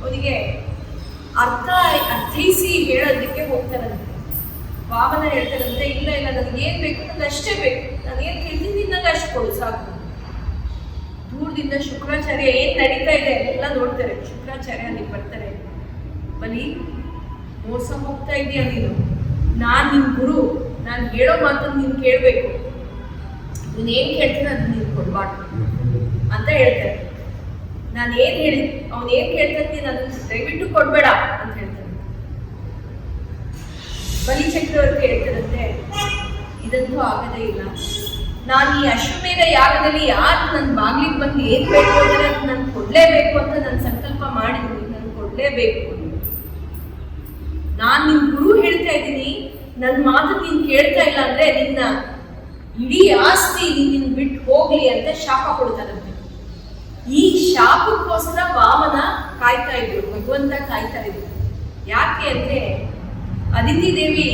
ಅವನಿಗೆ ಅರ್ಥೈಸಿ ಹೇಳೋದಕ್ಕೆ ಹೋಗ್ತಾರಂತೆ. ವಾಮನ ಹೇಳ್ತಾರಂತೆ, ಇಲ್ಲ ಇಲ್ಲ, ನನಗೇನು ಬೇಕು ನನಗೆ ಅಷ್ಟೇ ಬೇಕು. ನಾನೇನು ಕೇಳ್ತೀನಿ ನನಗೆ ಅಷ್ಟು ಕೊಡು ಸಾಕು. ದೂರದಿಂದ ಶುಕ್ರಾಚಾರ್ಯ ಏನ್ ನಡೀತಾ ಇದೆ ಎಲ್ಲ ನೋಡ್ತಾರೆ. ಶುಕ್ರಾಚಾರ್ಯ ಅಲ್ಲಿಗೆ ಬರ್ತಾರೆ. ಬಲಿ, ಮೋಸ ಹೋಗ್ತಾ ಇದೀಯ ನೀನು. ನಾನ್ ನಿನ್ ಗುರು, ನಾನು ಹೇಳೋ ಮಾತನ್ನು ನೀನು ಕೇಳಬೇಕು. ನೀನು ಏನ್ ಕೇಳ್ತೀನಿ ಅದನ್ನ ನೀನು ಕೊಡ್ಬಾರ್ದು ಅಂತ ಹೇಳ್ತಾರೆ. ನಾನು ಏನ್ ಹೇಳಿ ಅವ್ನು ಏನ್ ಕೇಳ್ತಾನೆ ನೀನು ಅದನ್ನ ದಯವಿಟ್ಟು ಕೊಡ್ಬೇಡ ಅಂತ ಹೇಳ್ತಾನೆ. ಬಲಿ ಚಕ್ರವರ್ತಿ ಹೇಳ್ತಾರಂತೆ, ಇದಂತೂ ಆಗದೇ ಇಲ್ಲ. ನಾನು ಈ ಅಶ್ವಮೇಧ ಯಾಗದಲ್ಲಿ ಯಾರು ನನ್ನ ಬಾಗ್ಲಿಗೆ ಬಂದು ಏನ್ ಬೇಕು ಅಂದ್ರೆ ನಾನು ಕೊಡ್ಲೇಬೇಕು ಅಂತ ನಾನು ಸಂಕಲ್ಪ ಮಾಡಿದ್ದೀನಿ. ನಾನು ಕೊಡ್ಲೇಬೇಕು. ನಾನು ನಿನ್ ಗುರು ಹೇಳ್ತಾ ಇದ್ದೀನಿ, ನನ್ನ ಮಾತು ನೀನ್ ಕೇಳ್ತಾ ಇಲ್ಲ ಅಂದ್ರೆ ನಿನ್ನ ಇಡೀ ಆಸ್ತಿ ನಿನ್ನ ಬಿಟ್ಟು ಹೋಗ್ಲಿ ಅಂತ ಶಾಪ ಕೊಡ್ತಾರಂತೆ. ಈ ಶಾಪಕ್ಕೋಸ್ಕರ ವಾಮನ ಕಾಯ್ತಾ ಇದ್ರು, ಭಗವಂತ ಕಾಯ್ತಾ ಇದ್ರು. ಯಾಕೆ ಅಂದ್ರೆ ಅದಿತಿ ದೇವಿ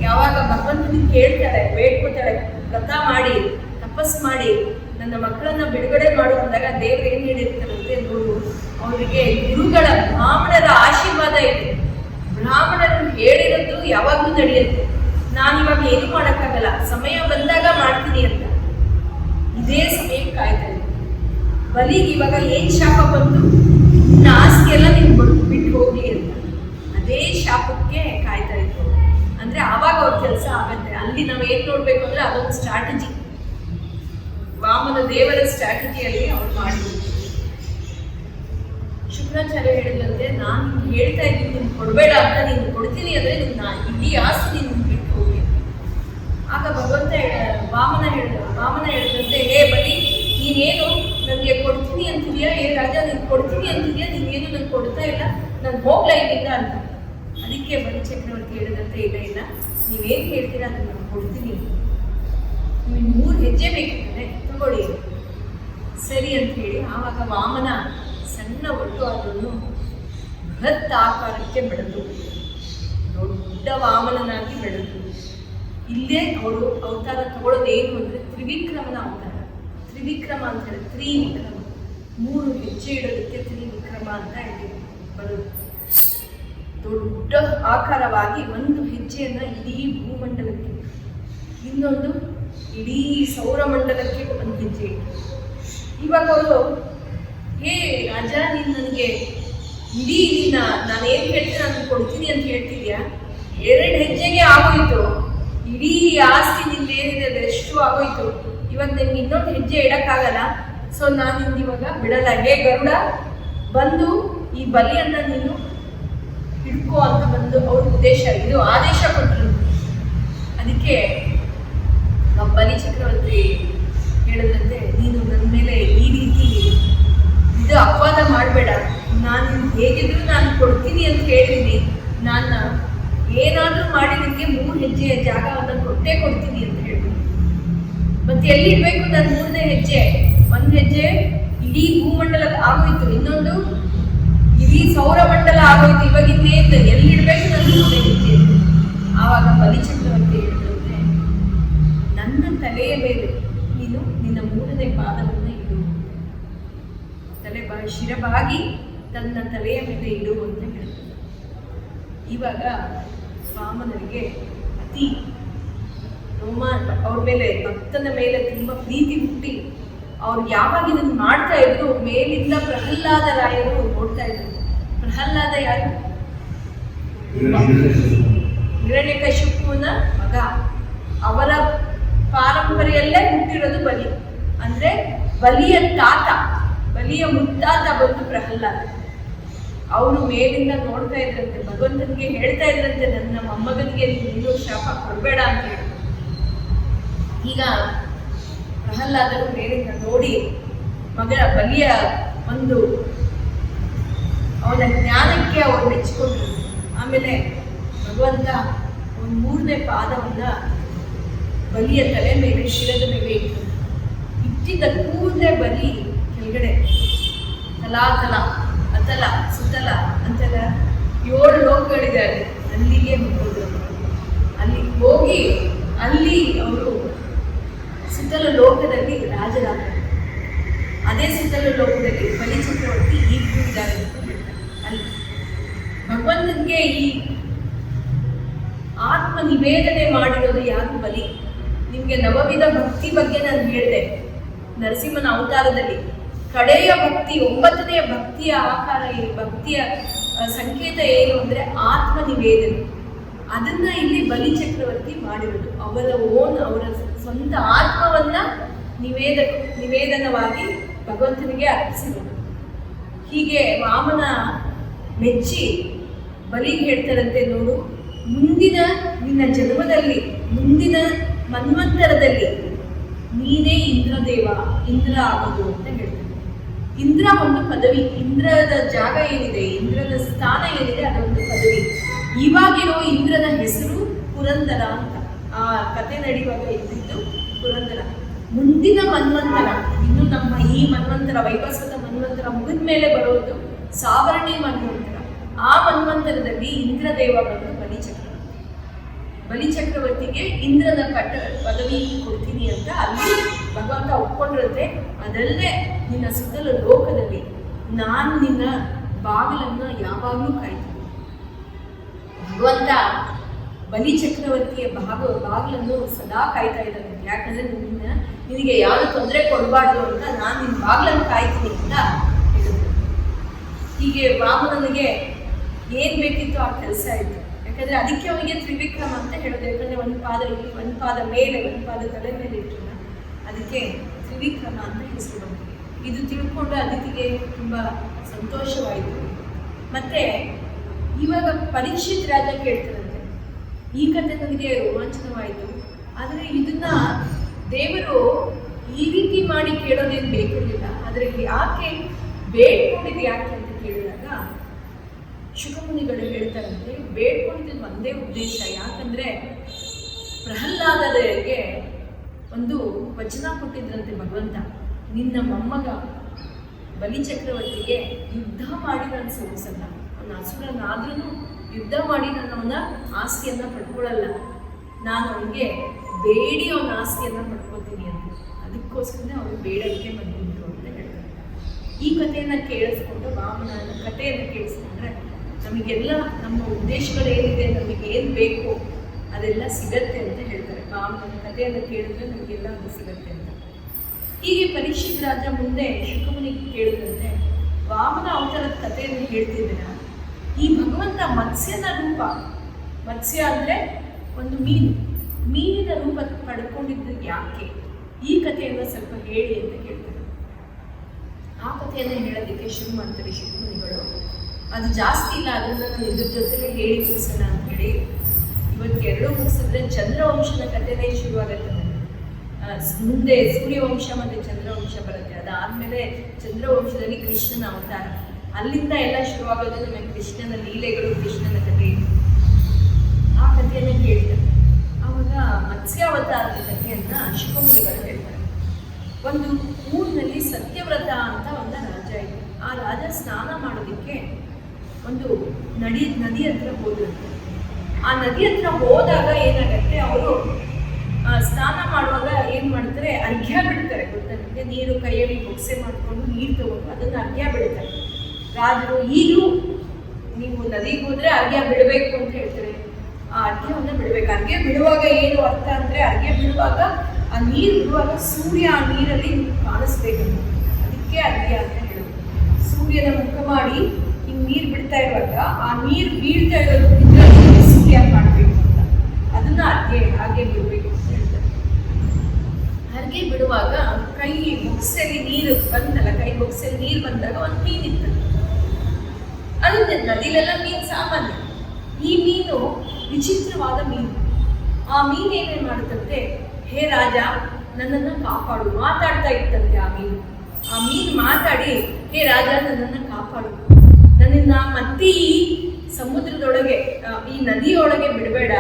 ಯಾವಾಗ ಭಗವಂತನ ಕೇಳ್ತಾಳೆ, ಬೇಡ್ಕೊತಾಳೆ, ವ್ರತ ಮಾಡಿ ತಪಸ್ ಮಾಡಿ ನನ್ನ ಮಕ್ಕಳನ್ನ ಬಿಡುಗಡೆ ಮಾಡು ಅಂದಾಗ ದೇವ್ರು ಏನ್ ಹೇಳಿರ್ತಾರಂತೆ, ನೋಡು ಅವರಿಗೆ ಗುರುಗಳ ಬ್ರಾಹ್ಮಣರ ಆಶೀರ್ವಾದ ಇದೆ. ಬ್ರಾಹ್ಮಣರು ಹೇಳಿರೋದು ಯಾವಾಗ್ಲೂ ನಡೆಯುತ್ತೆ. ನಾನಿವಾಗ ಏನು ಮಾಡೋಕ್ಕಾಗಲ್ಲ, ಸಮಯ ಬಂದಾಗ ಮಾಡ್ತೀನಿ ಅಂತ ಇದೇ ಸಮಯಕ್ಕೆ ಕಾಯ್ತಾ ಇದ್ದೆ. ಬಲಿಗೆ ಇವಾಗ ಏನ್ ಶಾಪ ಬಂತು, ನಿನ್ನ ಆಸ್ತಿ ಎಲ್ಲ ನಿನ್ ಬಿಟ್ಟು ಹೋಗ್ಲಿ ಅಂತ ಅದೇ ಶಾಪಕ್ಕೆ ಕಾಯ್ತಾ ಇತ್ತು. ಅಂದ್ರೆ ಆವಾಗ ಅವ್ರ ಕೆಲಸ ಆಗತ್ತೆ. ಅಲ್ಲಿ ನಾವು ಏನ್ ನೋಡ್ಬೇಕು ಅಂದ್ರೆ ಅದೊಂದು ಸ್ಟ್ರಾಟಜಿ, ವಾಮನ ದೇವರ ಸ್ಟ್ರಾಟಜಿಯಲ್ಲಿ ಅವ್ರು ಮಾಡಿದ್ರು. ಶುಕ್ರಾಚಾರ್ಯ ಹೇಳಿದಂತೆ, ನಾನು ನಿಮ್ಗೆ ಹೇಳ್ತಾ ಇದ್ದೀನಿ ನೀನು ಕೊಡ್ಬೇಡ ಅಂತ, ನೀನು ಕೊಡ್ತೀನಿ ಅಂದ್ರೆ ನಿನ್ನ ಇಡೀ ಆಸ್ತಿ ನೀನು ಬಿಟ್ಟು ಹೋಗಿ. ಆಗ ಭಗವಂತ ವಾಮನ ಹೇಳಿದಂತೆ, ಹೇ ಬಲಿ, ನೀನೇನು ನನಗೆ ಕೊಡ್ತೀನಿ ಅಂತಿದ್ಯಾ? ಏ ರಾಜ, ನೀನು ಕೊಡ್ತೀನಿ ಅಂತಿದ್ಯಾ? ನೀನೇನು ನನ್ಗೆ ಕೊಡ್ತಾ ಇಲ್ಲ, ನಾನು ಹೋಗ್ಲಾ ಇಲ್ಲಿಂದ ಅಂತ. ಅದಕ್ಕೆ ಬಲಿ ಚಕ್ರವರ್ತಿ ಹೇಳಿದಂತೆ, ಇಲ್ಲ ಇಲ್ಲ, ನೀವೇನು ಹೇಳ್ತೀರಾ ಅದನ್ನು ನಾನು ಕೊಡ್ತೀನಿ. ನಿಮಗೆ 3 ಹೆಜ್ಜೆ ಬೇಕಿದ್ರೆ ತಗೊಳ್ಳಿ ಸರಿ ಅಂತ ಹೇಳಿ ಆವಾಗ ವಾಮನ ಸಣ್ಣ ಒಟ್ಟು ಅದನ್ನು ಬೃಹತ್ ಆಕಾರಕ್ಕೆ ಬೆಳೆದು ದೊಡ್ಡ ವಾಮನನಾಗಿ ಬೆಳೆದು ಇಲ್ಲೇ ಅವರು ಅವತಾರ ತಗೊಳ್ಳೋದೇನು ಅಂದರೆ ತ್ರಿವಿಕ್ರಮನ ಅವತಾರ. ತ್ರಿವಿಕ್ರಮ ಅಂತ ಹೇಳಿ ತ್ರಿವಿಕ್ರಮ, 3 ಹೆಜ್ಜೆ ಇಡೋದಕ್ಕೆ ತ್ರಿವಿಕ್ರಮ ಅಂತ ಹೇಳಿ ಬರೋದು. ದೊಡ್ಡ ಆಕಾರವಾಗಿ ಒಂದು ಹೆಜ್ಜೆಯನ್ನು ಇಡೀ ಭೂಮಂಡಲಕ್ಕೆ, ಇನ್ನೊಂದು ಇಡೀ ಸೌರಮಂಡಲಕ್ಕೆ ಒಂದು ಹೆಜ್ಜೆ ಇಟ್ಟು ಇವಾಗ ಅವರು, ಹೇ ರಾಜ, ನೀನು ನನಗೆ ಇಡೀ ನಾನೇನು ಹೇಳ್ತೀನಿ ನಾನು ಕೊಡ್ತೀನಿ ಅಂತ ಹೇಳ್ತಿದ್ಯಾ? 2 ಹೆಜ್ಜೆಗೆ ಆಗೋಯ್ತು, ಇಡೀ ಆಸ್ತಿ ನಿಂದು ಏನಿದೆ ಅದೆಷ್ಟು ಆಗೋಯ್ತು. ಇವಾಗ ನಿನ್ಗೆ ಇನ್ನೊಂದು ಹೆಜ್ಜೆ ಇಡಕ್ಕಾಗಲ್ಲ. ಸೊ ನಾನು ನಿಮ್ಗೆ ಇವಾಗ ಬಿಡಲ್ಲ. ಹೇ ಗರುಡ, ಬಂದು ಈ ಬಲಿಯನ್ನ ನೀನು ಹಿಡ್ಕೋ ಅಂತ ಬಂದು ಅವ್ರ ಉದ್ದೇಶ, ಇದು ಆದೇಶ ಕೊಟ್ಟರು. ಅದಕ್ಕೆ ಬಲಿ ಚಕ್ರವರ್ತಿ ಹೇಳಿದಂತೆ, ನೀನು ನನ್ನ ಮೇಲೆ ಈ ರೀತಿ ಇದು ಅಪವಾದ ಮಾಡಬೇಡ. ನಾನು ಹೇಗಿದ್ರು ನಾನು ಕೊಡ್ತೀನಿ ಅಂತ ಹೇಳಿದ್ದೀನಿ. ನಾನು ಏನಾದರೂ ಮಾಡಿ ನಿಮಗೆ 3 ಹೆಜ್ಜೆಯ ಜಾಗವನ್ನು ಕೊಟ್ಟೇ ಕೊಡ್ತೀನಿ ಅಂತ ಹೇಳಿದ್ರು. ಮತ್ತೆ ಎಲ್ಲಿ ಇಡಬೇಕು ನಾನು 3ನೇ ಹೆಜ್ಜೆ? 1 ಹೆಜ್ಜೆ ಇಡೀ ಭೂಮಂಡಲ ಆಗೋಯ್ತು, ಇನ್ನೊಂದು ಇಡೀ ಸೌರಮಂಡಲ ಆಗೋಯ್ತು. ಇವಾಗ ಇನ್ನೇನು ಎಲ್ಲಿ ಇಡಬೇಕು ನಾನು 3ನೇ ಹೆಜ್ಜೆ? ಆವಾಗ ಬಲಿ ಚಕ್ರವರ್ತಿ ಹೇಳಿದಂತೆ, ನನ್ನ ತಲೆಯ ಮೇಲೆ ನೀನು ನಿನ್ನ ನಿನ್ನ ಮೂರನೇ ಪಾದವನ್ನು ಇಡು, ಶಿರಬಾಗಿ ತನ್ನ ತಲೆಯ ಮೇಲೆ ಇಡು ಅಂತ ಹೇಳ್ತಾರೆ. ಇವಾಗ ವಾಮನರಿಗೆ ಅತಿ ಅವ್ರ ಮೇಲೆ, ಭಕ್ತನ ಮೇಲೆ ತುಂಬ ಪ್ರೀತಿ ಹುಟ್ಟಿ ಅವ್ರು ಯಾವಾಗ ಇದನ್ನು ಮಾಡ್ತಾ ಇದ್ರು ಮೇಲಿಂದ ಪ್ರಹ್ಲಾದ ರಾಯರು ನೋಡ್ತಾ ಇದ್ರು. ಪ್ರಹ್ಲಾದ ಯಾರು? ಹಿರಣ್ಯಕಶಿಪುವಿನ ಮಗ. ಅವರ ಪಾರಂಪರೆಯಲ್ಲೇ ಹುಟ್ಟಿರೋದು ಬಲಿ. ಅಂದ್ರೆ ಬಲಿಯ ತಾತ, ಬಲಿಯ ಮುತ್ತಾತ ಬಂದು ಪ್ರಹ್ಲಾದ. ಅವರು ಮೇಲಿಂದ ನೋಡ್ತಾ ಇದ್ರಂತೆ, ಭಗವಂತನಿಗೆ ಹೇಳ್ತಾ ಇದ್ರಂತೆ, ನನ್ನ ಮೊಮ್ಮಗನಿಗೆ ನೀನು ಶಾಪ ಕೊಡಬೇಡ ಅಂತ ಹೇಳಿ. ಈಗ ಪ್ರಹ್ಲಾದರು ಮೇಲಿಂದ ನೋಡಿ ಬಲಿಯ ಒಂದು ಅವನ ಜ್ಞಾನಕ್ಕೆ ಅವರು ಮೆಚ್ಚಿಕೊಂಡ್ರು. ಆಮೇಲೆ ಭಗವಂತ ಒಂದು ಮೂರನೇ ಪಾದವನ್ನ ಬಲಿಯ ತಲೆ ಮೇಲೆ, ಶಿರದ ಮೇಲೆ ಇಟ್ಟಿದ್ದ ಕೂಡಲೇ ಬಲಿ ಕೆಳಗಡೆ ತಲಾತಲ ಅತಲ ಸುತಲ ಅಂತೆಲ್ಲ 7 ಲೋಕಗಳಿದ್ದಾರೆ, ಅಲ್ಲಿಗೆ ಹೋಗೋದು. ಅಲ್ಲಿ ಹೋಗಿ ಅಲ್ಲಿ ಅವರು ಸುತ್ತಲ ಲೋಕದಲ್ಲಿ ರಾಜರಾಗ್ತಾರೆ. ಅದೇ ಸುತ್ತಲ ಲೋಕದಲ್ಲಿ ಬಲಿ ಚಕ್ರವರ್ತಿ ಈಗಲೂ ಇದ್ದಾರೆ ಅಂತ ಹೇಳ್ತಾರೆ. ಅಲ್ಲಿ ಭಗವಂತನಿಗೆ ಈ ಆತ್ಮ ನಿವೇದನೆ ಮಾಡಿರೋದು ಯಾರು? ಬಲಿ. ನಿಮಗೆ ನವವಿಧ ಭಕ್ತಿ ಬಗ್ಗೆ ನಾನು ಹೇಳಿದೆ. ನರಸಿಂಹನ ಅವತಾರದಲ್ಲಿ ಕಡೆಯ ಭಕ್ತಿ, 9ನೇ ಭಕ್ತಿಯ ಆಕಾರ ಏನು, ಭಕ್ತಿಯ ಸಂಕೇತ ಏನು ಅಂದರೆ ಆತ್ಮ ನಿವೇದನೆ. ಅದನ್ನ ಇಲ್ಲಿ ಬಲಿ ಚಕ್ರವರ್ತಿ ಮಾಡಿರೋದು. ಅವರ ಸ್ವಂತ ಆತ್ಮವನ್ನ ನಿವೇದನವಾಗಿ ಭಗವಂತನಿಗೆ ಅರ್ಪಿಸಿರೋದು. ಹೀಗೆ ವಾಮನ ಮೆಚ್ಚಿ ಬಲಿಗೆ ಹೇಳ್ತಾರಂತೆ, ನೋಡು, ಮುಂದಿನ ನಿನ್ನ ಜನ್ಮದಲ್ಲಿ, ಮುಂದಿನ ಮನ್ವಂತರದಲ್ಲಿ ನೀನೇ ಇಂದ್ರದೇವ, ಇಂದ್ರ ಆಗೋದು ಅಂತ ಹೇಳ್ತಾರೆ. ಇಂದ್ರ ಒಂದು ಪದವಿ, ಇಂದ್ರದ ಜಾಗ ಏನಿದೆ, ಇಂದ್ರದ ಸ್ಥಾನ ಏನಿದೆ, ಅದೊಂದು ಪದವಿ. ಇವಾಗಿರೋ ಇಂದ್ರನ ಹೆಸರು ಪುರಂದರ ಅಂತ. ಆ ಕತೆ ನಡೆಯುವಾಗ ಇದ್ದಿದ್ದು ಪುರಂದರ. ಮುಂದಿನ ಮನ್ವಂತರ, ಇನ್ನು ನಮ್ಮ ಈ ಮನ್ವಂತರ, ವೈವಸ್ವತ ಮನ್ವಂತರ ಮುಗಿದ ಮೇಲೆ ಬರೋದು ಸಾವರ್ಣಿ ಮನ್ವಂತರ. ಆ ಮನ್ವಂತರದಲ್ಲಿ ಇಂದ್ರದೇವ ಬಂದು ಬಲಿಚಕ್ರವರ್ತಿಗೆ ಇಂದ್ರನ ಪದವಿ ಕೊಡ್ತೀನಿ ಅಂತ ಅಲ್ಲಿ ಭಗವಂತ ಒಪ್ಕೊಂಡಿರುತ್ತೆ. ಅದಲ್ಲದೆ ನಿನ್ನ ಸುತ್ತಲ ಲೋಕದಲ್ಲಿ ನಾನು ನಿನ್ನ ಬಾಗಿಲನ್ನ ಯಾವಾಗಲೂ ಕಾಯ್ತೀನಿ. ಭಗವಂತ ಬಲಿಚಕ್ರವರ್ತಿಯ ಬಾಗಿಲನ್ನು ಸದಾ ಕಾಯ್ತಾ ಇದ್ದಾನೆ. ಯಾಕಂದ್ರೆ ನಿನಗೆ ಯಾರು ತೊಂದರೆ ಕೊಡಬಾರ್ದು ಅಂತ ನಾನು ನಿನ್ನ ಬಾಗಿಲನ್ನು ಕಾಯ್ತೀನಿ ಅಂತ ಹೇಳಿದ್ರು. ಹೀಗೆ ವಾಮನನಿಗೆ ಏನ್ ಬೇಕಿತ್ತು ಆ ಕೆಲಸ ಆಯ್ತು. ಯಾಕಂದ್ರೆ ಅದಕ್ಕೆ ಅವನಿಗೆ ತ್ರಿವಿಕ್ರಮ ಅಂತ ಹೇಳೋದು. ಯಾಕಂದ್ರೆ ಒಂದು ಪಾದ ಇಲ್ಲಿ, ಒಂದು ಪಾದ ಮೇಲೆ, ಒಂದು ಪಾದ ತಲೆ ಮೇಲೆ ಇಟ್ಟಲ್ಲ, ಅದಕ್ಕೆ ತ್ರಿವಿಕ್ರಮ ಅಂತ ಹೆಸರು ಬಂತು. ಇದು ತಿಳ್ಕೊಂಡು ಅದಿತಿಗೆ ತುಂಬಾ ಸಂತೋಷವಾಯಿತು. ಮತ್ತೆ ಇವಾಗ ಪರೀಕ್ಷಿತ್ ರಾಜ ಕೇಳ್ತಾರಂತೆ, ಈ ಕಥೆ ನನಗೆ ರೋಮಾಂಚನವಾಯಿತು, ಆದರೆ ಇದನ್ನ ದೇವರು ಈ ರೀತಿ ಮಾಡಿ ಕೇಳೋದೇನು ಬೇಕಿರಲಿಲ್ಲ, ಆದರೆ ಯಾಕೆ ಬೇಡ್ಕೊಂಡಿದ್ದು ಯಾಕೆ ಅಂತ ಕೇಳಿದಾಗ ಶುಕಮುನಿಗಳು ಹೇಳ್ತಾರಂತೆ, ಬೇಡ್ಕೊಂಡಿದ್ದು ಒಂದೇ ಉದ್ದೇಶ. ಯಾಕಂದ್ರೆ ಪ್ರಹ್ಲಾದರಿಗೆ ಒಂದು ವಚನ ಕೊಟ್ಟಿದ್ರಂತೆ ಭಗವಂತ, ನಿನ್ನ ಮೊಮ್ಮಗ ಬಲಿಚಕ್ರವರ್ತಿಗೆ ಯುದ್ಧ ಮಾಡಿ ನಾನು ಸೋಲಿಸಲ್ಲ, ಅವನ ಅಸುರನಾದ್ರೂ ಯುದ್ಧ ಮಾಡಿ ನಾನು ಅವನ ಆಸ್ತಿಯನ್ನ ಪಡ್ಕೊಳ್ಳಲ್ಲ, ನಾನು ಅವನಿಗೆ ಬೇಡಿ ಅವನ ಆಸ್ತಿಯನ್ನ ಪಡ್ಕೊತೀನಿ ಅಂತ. ಅದಕ್ಕೋಸ್ಕರ ಅವರು ಬೇಡಕ್ಕೆ ಬಂದಿದ್ರು ಅಂತ ಹೇಳ್ತಾರೆ. ಈ ಕಥೆಯನ್ನ ಕೇಳಿಸ್ಕೊಂಡು, ವಾಮನ ಕಥೆಯನ್ನು ಕೇಳಿಸ್ಕೊಂಡ್ರೆ ನಮಗೆಲ್ಲ ನಮ್ಮ ಉದ್ದೇಶಗಳೇನಿದೆ, ನಮಗೆ ಏನು ಬೇಕು ಅದೆಲ್ಲ ಸಿಗತ್ತೆ ಅಂತ ಹೇಳ್ತಾರೆ. ವಾಮನ ಕಥೆಯನ್ನು ಕೇಳಿದ್ರೆ ನಮಗೆಲ್ಲ ಅದು ಸಿಗತ್ತೆ ಅಂತ. ಹೀಗೆ ಪರೀಕ್ಷಿತ್ ರಾಜ ಮುಂದೆ ಶುಕಮುನಿಗೆ ಕೇಳಿದಂತೆ, ವಾಮನ ಅವತಾರದ ಕಥೆಯನ್ನು ಹೇಳ್ತಿದ್ದೀರ, ಈ ಭಗವಂತ ಮತ್ಸ್ಯನ ರೂಪ, ಮತ್ಸ್ಯ ಅಂದರೆ ಒಂದು ಮೀನಿನ ರೂಪ ಪಡ್ಕೊಂಡಿದ್ದು ಯಾಕೆ, ಈ ಕಥೆಯನ್ನು ಸ್ವಲ್ಪ ಹೇಳಿ ಅಂತ ಕೇಳ್ತಾರೆ. ಆ ಕಥೆಯನ್ನು ಹೇಳೋದಕ್ಕೆ ಶುರು ಮಾಡ್ತಾರೆ ಶುಕಮುನಿಗಳು. ಅದು ಜಾಸ್ತಿ ಇಲ್ಲ, ಅದನ್ನು ನಾನು ಇದ್ರ ಜೊತೆಗೆ ಹೇಳಿ ಮುಗಿಸೋಣ ಅಂತ ಹೇಳಿ ಇವತ್ತು 2 ಮುಗಿಸಿದ್ರೆ ಚಂದ್ರವಂಶದ ಕಥೆನೇ ಶುರುವಾಗುತ್ತೆ. ಮುಂದೆ ಸೂರ್ಯವಂಶ ಮತ್ತು ಚಂದ್ರವಂಶ ಬರುತ್ತೆ. ಅದಾದಮೇಲೆ ಚಂದ್ರವಂಶದಲ್ಲಿ ಕೃಷ್ಣನ ಅವತಾರ, ಅಲ್ಲಿಂದ ಎಲ್ಲ ಶುರುವಾಗೋದು ನಮಗೆ ಕೃಷ್ಣನ ಲೀಲೆಗಳು, ಕೃಷ್ಣನ ಕಥೆ. ಆ ಕಥೆಯನ್ನು ಕೇಳ್ತಾರೆ. ಆವಾಗ ಮತ್ಸ್ಯಾವತಾರದ ಕಥೆಯನ್ನ ಶುಕಮುನಿಗಳು ಹೇಳ್ತಾರೆ. ಒಂದು ಊರಿನಲ್ಲಿ ಸತ್ಯವ್ರತ ಅಂತ ಒಂದು ರಾಜ ಇತ್ತು. ಆ ರಾಜ ಸ್ನಾನ ಮಾಡೋದಕ್ಕೆ ಒಂದು ನದಿ ಹತ್ರ ಹೋದ್ರು. ಆ ನದಿ ಹತ್ರ ಹೋದಾಗ ಏನಾಗತ್ತೆ, ಅವರು ಸ್ನಾನ ಮಾಡುವಾಗ ಏನು ಮಾಡ್ತಾರೆ, ಅರ್ಘ್ಯ ಬಿಡ್ತಾರೆ. ಗೊತ್ತಾ ನಿಮಗೆ? ನೀರು ಕೈಯಲ್ಲಿ ಬೊಕ್ಸೆ ಮಾಡಿಕೊಂಡು ನೀರು ತಗೊಂಡು ಅದನ್ನು ಅರ್ಘ್ಯ ಬಿಡ್ತಾರೆ ರಾಜರು. ಈಗಲೂ ನೀವು ನದಿಗೆ ಹೋದ್ರೆ ಅರ್ಘ್ಯ ಬಿಡಬೇಕು ಅಂತ ಹೇಳ್ತಾರೆ. ಆ ಅರ್ಘ್ಯವನ್ನು ಬಿಡಬೇಕು. ಅರ್ಘ್ಯ ಬಿಡುವಾಗ ಏನು ಅರ್ಥ ಅಂದರೆ, ಅರ್ಘ್ಯ ಬಿಡುವಾಗ ಆ ನೀರು ಬಿಡುವಾಗ ಸೂರ್ಯ ಆ ನೀರಲ್ಲಿ ಕಾಣಿಸ್ಬೇಕು, ಅದಕ್ಕೆ ಅರ್ಘ್ಯ ಅಂತ ಹೇಳೋದು. ಸೂರ್ಯನ ಮುಖ ಮಾಡಿ ಹಿಂಗೆ ನೀರು ಬಿಡ್ತಾ ಇರುವಾಗ ಆ ನೀರು ಬೀಳ್ತಾ ಇರೋದು ಇದರಲ್ಲಿ ಸೂರ್ಯ ಕಾಣಬೇಕು ಅಂತ, ಅದನ್ನ ಹಾಗೆ ಬಿಡಬೇಕು ಅಂತ ಹೇಳ್ತಾರೆ. ಅರ್ಘ್ಯ ಬಿಡುವಾಗ ಕೈ ಬೊಕ್ಸೆಯಲ್ಲಿ ನೀರು ಬಂತಲ್ಲ, ಕೈ ಬೊಕ್ಸೆಯಲ್ಲಿ ನೀರು ಬಂದಾಗ ಒಂದು ಮೀನಿತ್ತು. ಅದು ನದಿಲೆಲ್ಲ ಮೀನು ಸಾಮಾನ್ಯ. ಈ ಮೀನು ವಿಚಿತ್ರವಾದ ಮೀನು. ಆ ಮೀನು ಏನೇನು ಮಾಡುತ್ತಂತೆ, ಹೇ ರಾಜ ನನ್ನನ್ನು ಕಾಪಾಡು, ಮಾತಾಡ್ತಾ ಇತ್ತಂತೆ ಆ ಮೀನು. ಆ ಮೀನು ಮಾತಾಡಿ, ಹೇ ರಾಜ ನನ್ನನ್ನು ಕಾಪಾಡು, ನನ್ನನ್ನ ಮತ್ತೆ ಈ ಸಮುದ್ರದೊಳಗೆ ಈ ನದಿಯೊಳಗೆ ಬಿಡಬೇಡ,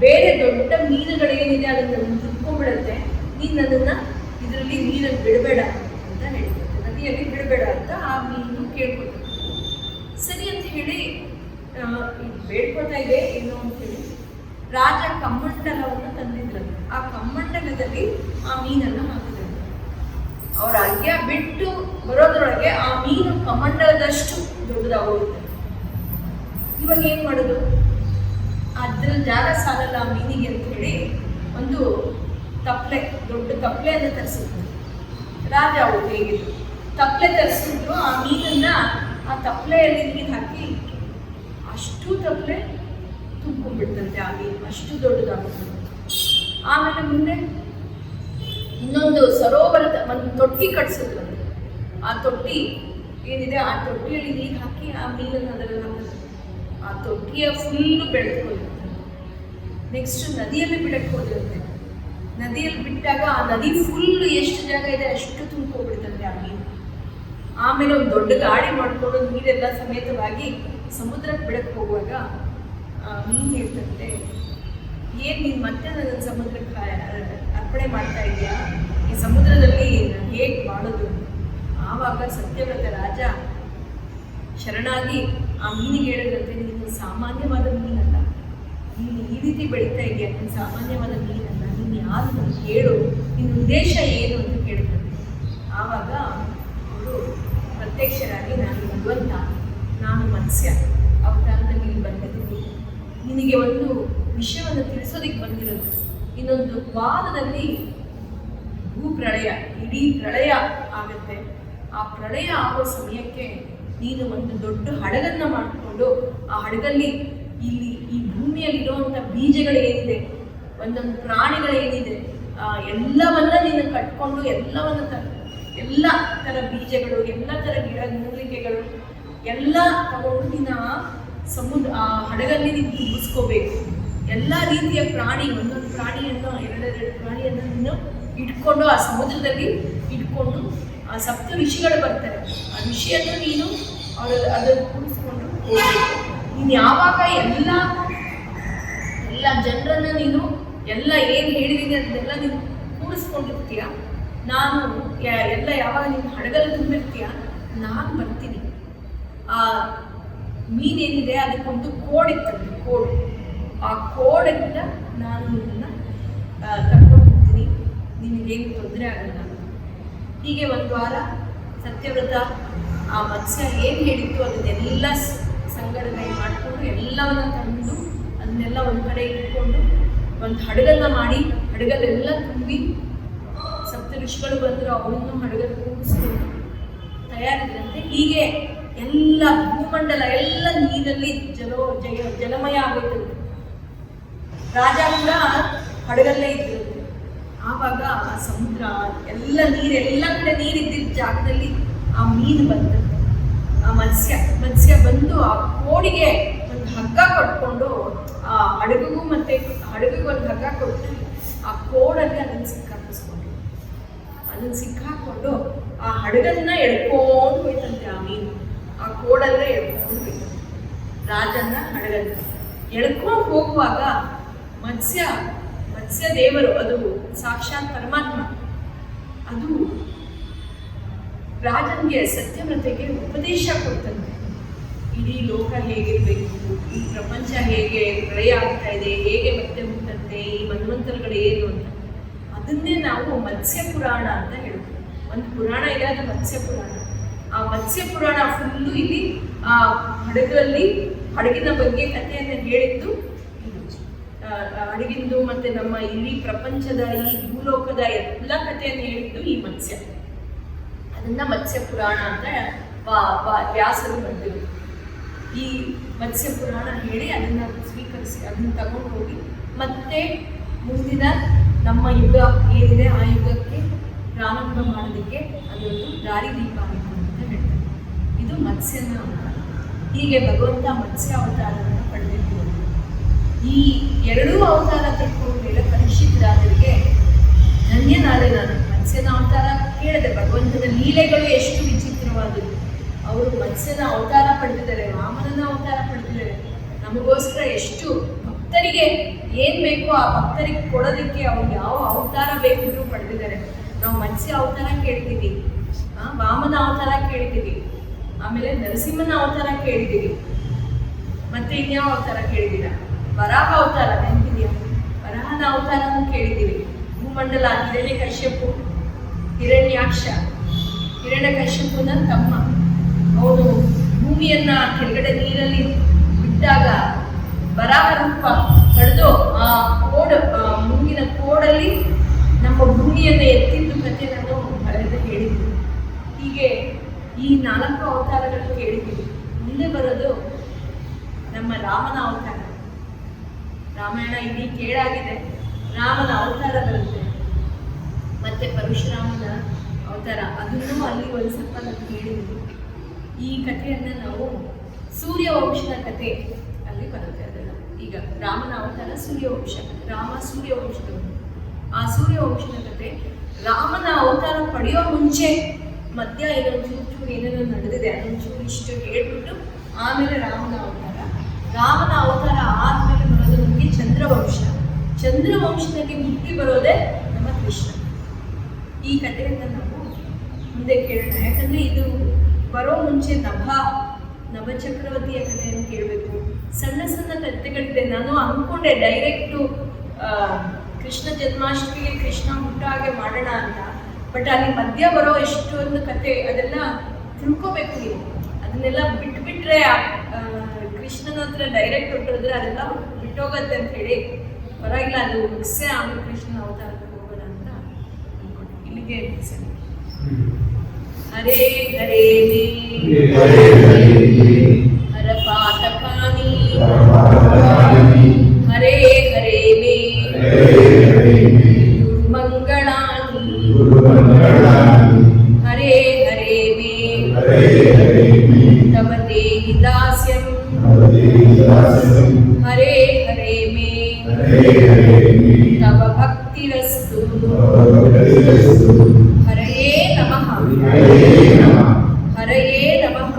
ಬೇರೆ ದೊಡ್ಡ ಮೀನುಗಳೇನಿದೆ ಅದನ್ನು ತಿಳ್ಕೊಂಡ್ಬಿಡುತ್ತೆ, ನೀನು ನನ್ನನ್ನು ಇದರಲ್ಲಿ ನೀರಲ್ಲಿ ಬಿಡಬೇಡ ಅಂತ ಹೇಳ್ಕೊಳ್ತೆ, ನದಿಯಲ್ಲಿ ಬಿಡಬೇಡ ಅಂತ ಆ ಮೀನು ಕೇಳ್ಕೊಳ್ತದೆ. ಸರಿ ಅಂತ ಹೇಳಿ ಬೇಡ್ಕೊಳ್ತಾ ಇದೆ ಏನು ಅಂತ ಹೇಳಿ ರಾಜ ಕಮ್ಮಂಡಲವನ್ನು ತಂದಿದ್ರಂತೆ. ಆ ಕಮ್ಮಂಡಲದಲ್ಲಿ ಆ ಮೀನನ್ನು ಹಾಕಿದ್ರು. ಅವರ ಅರ್ಘ್ಯ ಬಿಟ್ಟು ಬರೋದ್ರೊಳಗೆ ಆ ಮೀನು ಕಮಂಡಲದಷ್ಟು ದೊಡ್ಡದಾಗೋಗುತ್ತೆ. ಇವಾಗ ಏನು ಮಾಡೋದು, ಅದ್ರ ಜಾಗ ಸಾಲಲ್ಲ ಆ ಮೀನಿಗೆ ಅಂತ ಹೇಳಿ ಒಂದು ತಪ್ಪಲೆ, ದೊಡ್ಡ ತಪ್ಪಲೆಯನ್ನು ತರಿಸಿದ್ರು ರಾಜ. ಅವರು ಹೇಗಿದ್ರು, ತಪ್ಪಲೆ ತರಿಸಿದ್ರು. ಆ ಮೀನನ್ನ ಆ ತಪ್ಪಲೆಯಲ್ಲಿ ನೀರು ಹಾಕಿ ಅಷ್ಟು ತಪ್ಪಲೆ ತುಂಬ್ಕೊಂಡ್ಬಿಡ್ತಂತೆ ಆ ಮೀನು, ಅಷ್ಟು ದೊಡ್ಡದಾಗುತ್ತೆ. ಆಮೇಲೆ ಮುಂದೆ ಇನ್ನೊಂದು ಸರೋವರದ ಒಂದು ತೊಟ್ಟಿ ಕಟ್ಸಿದ್ರಂತೆ. ಆ ತೊಟ್ಟಿ ಏನಿದೆ ಆ ತೊಟ್ಟಿಯಲ್ಲಿ ನೀರು ಹಾಕಿ ಆ ಮೀನನ್ನು ಅದರಲ್ಲಿ ಹಾಕಿದ್ರು. ಆ ತೊಟ್ಟಿಯ ಫುಲ್ಲು ಬೆಳೆದುಕೊಂಡಿರುತ್ತೆ. ನೆಕ್ಸ್ಟ್ ನದಿಯಲ್ಲಿ ಬಿಡಕ್ಕೆ ಹೋದಿರುತ್ತೆ. ನದಿಯಲ್ಲಿ ಬಿಟ್ಟಾಗ ಆ ನದಿ ಫುಲ್ ಎಷ್ಟು ಜಾಗ ಇದೆ ಅಷ್ಟು ತುಂಬ್ಕೊಂಡ್ಬಿಡ್ತಂತೆ ಆ ಮೀನು. ಆಮೇಲೆ ಒಂದು ದೊಡ್ಡ ಗಾಡಿ ಮಾಡಿಕೊಂಡು ನೀರೆಲ್ಲ ಸಮೇತವಾಗಿ ಸಮುದ್ರಕ್ಕೆ ಬಿಡಕ್ಕೆ ಹೋಗುವಾಗ ಮೀನು ಹೇಳ್ತಂತೆ, ಏನು ನೀನು ಮತ್ತೆ ನನ್ನ ಸಮುದ್ರಕ್ಕೆ ಅರ್ಪಣೆ ಮಾಡ್ತಾ ಇದೆಯಾ, ಈ ಸಮುದ್ರದಲ್ಲಿ ಹೇಗೆ ಮಾಡೋದು? ಆವಾಗ ಸತ್ಯವ್ರತ ರಾಜ ಶರಣಾಗಿ ಆ ಮೀನಿಗೆ ಹೇಳಿದಂತೆ, ನೀನು ಸಾಮಾನ್ಯವಾದ ಮೀನಲ್ಲ, ನೀನು ಈ ರೀತಿ ಬೆಳೀತಾ ಇದೆಯಾ, ನೀನು ಸಾಮಾನ್ಯವಾದ ಮೀನಲ್ಲ, ನೀನು ಯಾರು ಅಂತ ಕೇಳು, ನಿನ್ನ ಉದ್ದೇಶ ಏನು ಅಂತ ಕೇಳಿದಂತೆ. ಆವಾಗ ಅವರು ಪ್ರತ್ಯಕ್ಷರಾಗಿ, ನಾನು ಭಗವಂತ, ನಾನು ಮತ್ಸ್ಯ ಅವತಾರದಲ್ಲಿ ಇಲ್ಲಿ ಬಂದಿದ್ದೀನಿ, ನಿನಗೆ ಒಂದು ವಿಷಯವನ್ನು ತಿಳಿಸೋದಕ್ಕೆ ಬಂದಿರೋದು. ಇನ್ನೊಂದು ವಾರದಲ್ಲಿ ಭೂಪ್ರಳಯ, ಇಡೀ ಪ್ರಳಯ ಆಗುತ್ತೆ. ಆ ಪ್ರಳಯ ಆಗೋ ಸಮಯಕ್ಕೆ ನೀನು ಒಂದು ದೊಡ್ಡ ಹಡಗನ್ನು ಮಾಡಿಕೊಂಡು ಆ ಹಡಗಲ್ಲಿ ಇಲ್ಲಿ ಈ ಭೂಮಿಯಲ್ಲಿರುವಂಥ ಬೀಜಗಳೇನಿದೆ, ಒಂದೊಂದು ಪ್ರಾಣಿಗಳೇನಿದೆ, ಎಲ್ಲವನ್ನ ನೀನು ಕಟ್ಕೊಂಡು ಎಲ್ಲ ಥರ ಬೀಜಗಳು, ಎಲ್ಲ ಥರ ಗಿಡ ಮೂಲಿಕೆಗಳು ಎಲ್ಲ ತಗೊಂಡು ನೀನು ಆ ಹಡಗಲ್ಲಿ ನೀನು ತುಂಬಿಸ್ಕೋಬೇಕು. ಎಲ್ಲ ರೀತಿಯ ಪ್ರಾಣಿ, ಒಂದೊಂದು ಪ್ರಾಣಿಯನ್ನು, ಎರಡೆರಡು ಪ್ರಾಣಿಯನ್ನು ನೀನು ಇಟ್ಕೊಂಡು ಆ ಸಮುದ್ರದಲ್ಲಿ ಇಟ್ಕೊಂಡು ಆ ಸಪ್ತ ಋಷಿಗಳು ಬರ್ತಾರೆ. ಆ ಋಷಿಯನ್ನು ನೀನು ಅದನ್ನು ಕೂಡಿಸ್ಕೊಂಡು ಹೋಗಬೇಕು. ನೀನು ಯಾವಾಗ ಎಲ್ಲ ಜನರನ್ನು ನೀನು ಎಲ್ಲ ಏನು ಹೇಳಿದ್ದೀನಿ ಅದನ್ನೆಲ್ಲ ನೀನು ಕೂಡಿಸ್ಕೊಂಡಿರ್ತೀಯ, ನಾನು ಎಲ್ಲ ಯಾವಾಗ ನೀನು ಹಡಗಲ್ಲಿ ತುಂಬಿರ್ತೀಯ, ನಾನು ಬರ್ತೀನಿ. ಆ ಮೀನೇನಿದೆ ಅದಕ್ಕೊಂದು ಕೋಡಿತ್ತಂತೆ, ಕೋಡು. ಆ ಕೋಡಿಂದ ನಾನು ನಿನ್ನನ್ನು ಕರ್ಕೊಂಡು ಹೋಗ್ತೀನಿ, ನಿನಗೇನು ತೊಂದರೆ ಆಗಲ್ಲ. ಹೀಗೆ ಒಂದು ವಾರ ಸತ್ಯವ್ರತ ಆ ಮತ್ಸ್ಯ ಏನು ಹೇಳಿತ್ತು ಅದನ್ನೆಲ್ಲ ಸಂಘಟನೆ ಮಾಡಿಕೊಂಡು ಎಲ್ಲವನ್ನ ತಂದು ಅದನ್ನೆಲ್ಲ ಒಂದು ಕಡೆ ಇಟ್ಕೊಂಡು ಒಂದು ಹಡಗನ್ನ ಮಾಡಿ ಹಡಗಲ್ಲೆಲ್ಲ ತುಂಬಿ ಸಪ್ತ ಋಷಿಗಳು ಬಂದರು, ಅವರನ್ನು ಹಡಗಲ್ಲಿ ಕೂಡಿಸ್ಕೊಂಡು ತಯಾರಿದ್ರಂತೆ. ಹೀಗೆ ಎಲ್ಲ ಭೂಮಂಡಲ ಎಲ್ಲ ನೀರಲ್ಲಿ ಜಲಮಯ ಆಗೋಯ್ತಂತೆ. ರಾಜ ಕೂಡ ಹಡಗಲ್ಲೇ ಇದ್ದರು. ಆವಾಗ ಆ ಸಮುದ್ರ ಎಲ್ಲ ಎಲ್ಲ ಕಡೆ ನೀರಿದ್ದಿದ್ದ ಜಾಗದಲ್ಲಿ ಆ ಮೀನು ಬಂತಂತೆ. ಆ ಮತ್ಸ್ಯ ಬಂದು ಆ ಕೋಡಿಗೆ ಒಂದು ಹಗ್ಗ ಕಟ್ಕೊಂಡು ಆ ಹಡಗಿಗೂ ಒಂದು ಹಗ್ಗ ಕೊಟ್ಟು ಆ ಕೋಡಲ್ಲಿ ಅದನ್ನು ಸಿಕ್ಕಾಕೊಂಡು ಆ ಹಡಗನ್ನ ಎಳ್ಕೊಂಡು ಹೋಯ್ತಂತೆ. ಆ ಮೀನು ಆ ಕೋಡಲ್ಲೇ ಎಳ್ಕೊಂಡು ಹೋಯ್ತಂತೆ ರಾಜನ ಹಡಗನ್ನ. ಎಳ್ಕೊಂಡು ಹೋಗುವಾಗ ಮತ್ಸ್ಯ ದೇವರು, ಅದು ಸಾಕ್ಷಾತ್ ಪರಮಾತ್ಮ, ಅದು ರಾಜನಿಗೆ ಸತ್ಯವ್ರತೆಗೆ ಉಪದೇಶ ಕೊಡ್ತಂತೆ. ಇಡೀ ಲೋಕ ಹೇಗಿರಬೇಕು, ಈ ಪ್ರಪಂಚ ಹೇಗೆ ಪ್ರಳಯ ಆಗ್ತಾ ಇದೆ, ಹೇಗೆ ಮತ್ತೆ ಹುಟ್ಟಂತೆ, ಈ ಮನ್ವಂತರಗಳು ಏನು ಅಂತ ಅದನ್ನೇ ನಾವು ಮತ್ಸ್ಯ ಪುರಾಣ ಅಂತ ಹೇಳ್ತೀವಿ. ಒಂದು ಪುರಾಣ ಇದೆ, ಅದು ಮತ್ಸ್ಯ ಪುರಾಣ. ಆ ಮತ್ಸ್ಯ ಪುರಾಣ ಫುಲ್ಲು ಇಲ್ಲಿ ಆ ಹಡಗಿನ ಬಗ್ಗೆ ಕಥೆಯನ್ನು ಹೇಳಿದ್ದು ಇದು. ಹಡಗಿಂದು ಮತ್ತೆ ನಮ್ಮ ಇಡೀ ಪ್ರಪಂಚದ ಈ ಭೂಲೋಕದ ಎಲ್ಲ ಕಥೆಯನ್ನು ಹೇಳಿದ್ದು ಈ ಮತ್ಸ್ಯ. ಅದನ್ನ ಮತ್ಸ್ಯ ಪುರಾಣ ಅಂತ ವ್ಯಾಸರು ಬರೆದಿರು. ಈ ಮತ್ಸ್ಯ ಪುರಾಣ ಹೇಳಿ ಅದನ್ನ ಸ್ವೀಕರಿಸಿ ಅದನ್ನ ತಗೊಂಡು ಹೋಗಿ ಮತ್ತೆ ಮುಂದಿನ ನಮ್ಮ ಯುಗ ಏನಿದೆ ಆ ಯುಗಕ್ಕೆ ಪ್ರಾರಂಭ ಮಾಡೋದಕ್ಕೆ ಅದೊಂದು ದಾರಿದೀಪ ಆಯಿತು ಅಂತ ಹೇಳ್ತಾರೆ. ಇದು ಮತ್ಸ್ಯನ ಅವತಾರ. ಹೀಗೆ ಭಗವಂತ ಮತ್ಸ್ಯ ಅವತಾರವನ್ನು ಪಡೆದಿರ್ಬೋದು. ಈ ಎರಡೂ ಅವತಾರ ತಿಳ್ಕೊಂಡ ಮೇಲೆ ಪರೀಕ್ಷಿತರಾದರಿಗೆ ಧನ್ಯನಾದೆ ನಾನು. ಮತ್ಸ್ಯನ ಅವತಾರ ಕೇಳಿದೆ, ಭಗವಂತನ ಲೀಲೆಗಳು ಎಷ್ಟು ವಿಚಿತ್ರವಾದದ್ದು. ಅವರು ಮತ್ಸ್ಯನ ಅವತಾರ ಪಡೆದಿದ್ದಾರೆ, ವಾಮನನ ಅವತಾರ ಪಡೆದಿದ್ದಾರೆ. ನಮಗೋಸ್ಕರ ಎಷ್ಟು ಭಕ್ತರಿಗೆ ಏನ್ ಬೇಕೋ ಆ ಭಕ್ತರಿಗೆ ಕೊಡೋದಕ್ಕೆ ಅವ್ರು ಯಾವ ಅವತಾರ ಬೇಕಿದ್ರು ಪಡೆದಿದ್ದಾರೆ. ನಾವು ಮತ್ಸ್ಯ ಅವತಾರ ಕೇಳ್ತೀವಿ, ವಾಮನ ಅವತಾರ ಕೇಳ್ತೀವಿ, ಆಮೇಲೆ ನರಸಿಂಹನ ಅವತಾರ ಕೇಳಿದ್ದೀವಿ, ಮತ್ತೆ ಇನ್ಯಾವ ಅವತಾರ ಕೇಳಿದ್ದೀರಾ? ವರಾಹ ಅವತಾರ ನೆನಪಿದೆಯಾ? ವರಾಹನ ಅವತಾರನೂ ಕೇಳಿದ್ದೀವಿ. ಭೂಮಂಡಲ, ಹಿರಣ್ಯಕಶ್ಯಪು, ಹಿರಣ್ಯಾಕ್ಷ, ಹಿರಣ್ಯಕಶ್ಯಪುನ ತಮ್ಮ. ಅವನು ಭೂಮಿಯನ್ನ ಕೆಳಗಡೆ ನೀರಲ್ಲಿ ಬಿಟ್ಟಾಗ ವರಾಹ ರೂಪ ಪಡೆದು ಆ ಮುಂಗಿನ ಕೋಡಲ್ಲಿ ನಮ್ಮ ಭೂಮಿಯನ್ನು ಎತ್ತಿದ್ದು ಕಥೆ ನಾನು ಬರೆದು ಹೇಳಿದ್ದೀನಿ. ಹೀಗೆ ಈ 4 ಅವತಾರಗಳನ್ನು ಕೇಳಿದ್ದೀವಿ. ಮುಂದೆ ಬರೋದು ನಮ್ಮ ರಾಮನ ಅವತಾರ. ರಾಮಾಯಣ ಇಲ್ಲಿ ಕೇಳಾಗಿದೆ, ರಾಮನ ಅವತಾರ ಬರುತ್ತೆ. ಮತ್ತೆ ಪರಶುರಾಮನ ಅವತಾರ, ಅದನ್ನು ಅಲ್ಲಿ ಒಂದು ಸ್ವಲ್ಪ ನಾವು ಕೇಳಿದ್ದೀವಿ. ಈ ಕಥೆಯನ್ನು ನಾವು ಸೂರ್ಯವಂಶದ ಕಥೆ ಅಲ್ಲಿ ಬರುತ್ತೆ. ಅದೆಲ್ಲ ಈಗ ರಾಮನ ಅವತಾರ ಸೂರ್ಯವಂಶ, ರಾಮ ಸೂರ್ಯವಂಶದವನು. ಆ ಸೂರ್ಯವಂಶದ ಕಥೆ ರಾಮನ ಅವತಾರ ಪಡೆಯೋ ಮುಂಚೆ ಮಧ್ಯ ಇನ್ನೊಂದು ಚೂರು ಏನೇನೋ ನಡೆದಿದೆ, ಅದೊಂಚೂರು ಇಷ್ಟು ಹೇಳ್ಬಿಟ್ಟು ಆಮೇಲೆ ರಾಮನ ಅವತಾರ ಆದ್ಮೇಲೆ ಬರೋದು ನಮಗೆ ಚಂದ್ರವಂಶ. ಚಂದ್ರವಂಶದಲ್ಲಿ ಹುಟ್ಟಿ ಬರೋದೇ ನಮ್ಮ ಕೃಷ್ಣ. ಈ ಕಥೆಯಿಂದ ನಾವು ಮುಂದೆ ಕೇಳೋಣ. ಯಾಕಂದ್ರೆ ಇದು ಬರೋ ಮುಂಚೆ ನಭ ಚಕ್ರವರ್ತಿಯ ಕಥೆಯನ್ನು ಕೇಳಬೇಕು. ಸಣ್ಣ ಸಣ್ಣ ಕಥೆಗಳಿದೆ. ನಾನು ಅಂದ್ಕೊಂಡೆ ಡೈರೆಕ್ಟು ಕೃಷ್ಣ ಜನ್ಮಾಷ್ಟಮಿಗೆ ಕೃಷ್ಣ ಹುಟ್ಟ ಹಾಗೆ ಮಾಡೋಣ ಅಂತ. ಬಟ್ ಅಲ್ಲಿ ಮಧ್ಯ ಬರೋ ಎಷ್ಟೊಂದು ಕತೆ ಅದೆಲ್ಲ ತಿಳ್ಕೋಬೇಕು ನೀವು. ಅದನ್ನೆಲ್ಲ ಬಿಟ್ಬಿಟ್ರೆ ಕೃಷ್ಣನ ಹತ್ರ ಡೈರೆಕ್ಟ್ ಹೊಟ್ಟೋದ್ರೆ ಅದೆಲ್ಲ ಬಿಟ್ಟೋಗತ್ತೆ ಅಂತ ಹೇಳಿ ಪರವಾಗಿಲ್ಲ, ಅದು ಮುಗಿಸೇ ಆಮೇಲೆ ಕೃಷ್ಣನ ಅವತಾರಕ್ಕೆ ಹೋಗೋಣ ಅಂತ ಅನ್ಕೊಂಡೆ. ಇಲ್ಲಿಗೆ ಸರಿ. ಹರೇ ಹರೇ ಹರ ಪಾತಕಾನಿ ಹರೇ ಹರೇ ಮೇ ಮಂಗಳಾನಿ ಹರೇ ಹರೇ ಮೇ ತವ ದೇಹಿ ದಾಸ್ಯಂ ಹರೇ ಹರೇ ಮೇ ತವ ಭಕ್ತಿರಸ್ತು ಹರಯೇ ನಮಃ ಹರಯೇ ನಮಃ.